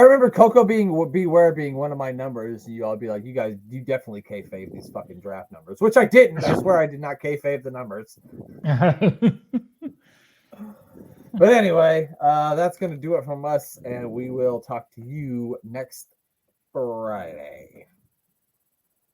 remember Coco being one of my numbers. You all be like, you guys, you definitely kayfabe these fucking draft numbers, which I didn't. I swear I did not kayfabe the numbers. But anyway, that's going to do it from us, and we will talk to you next Friday.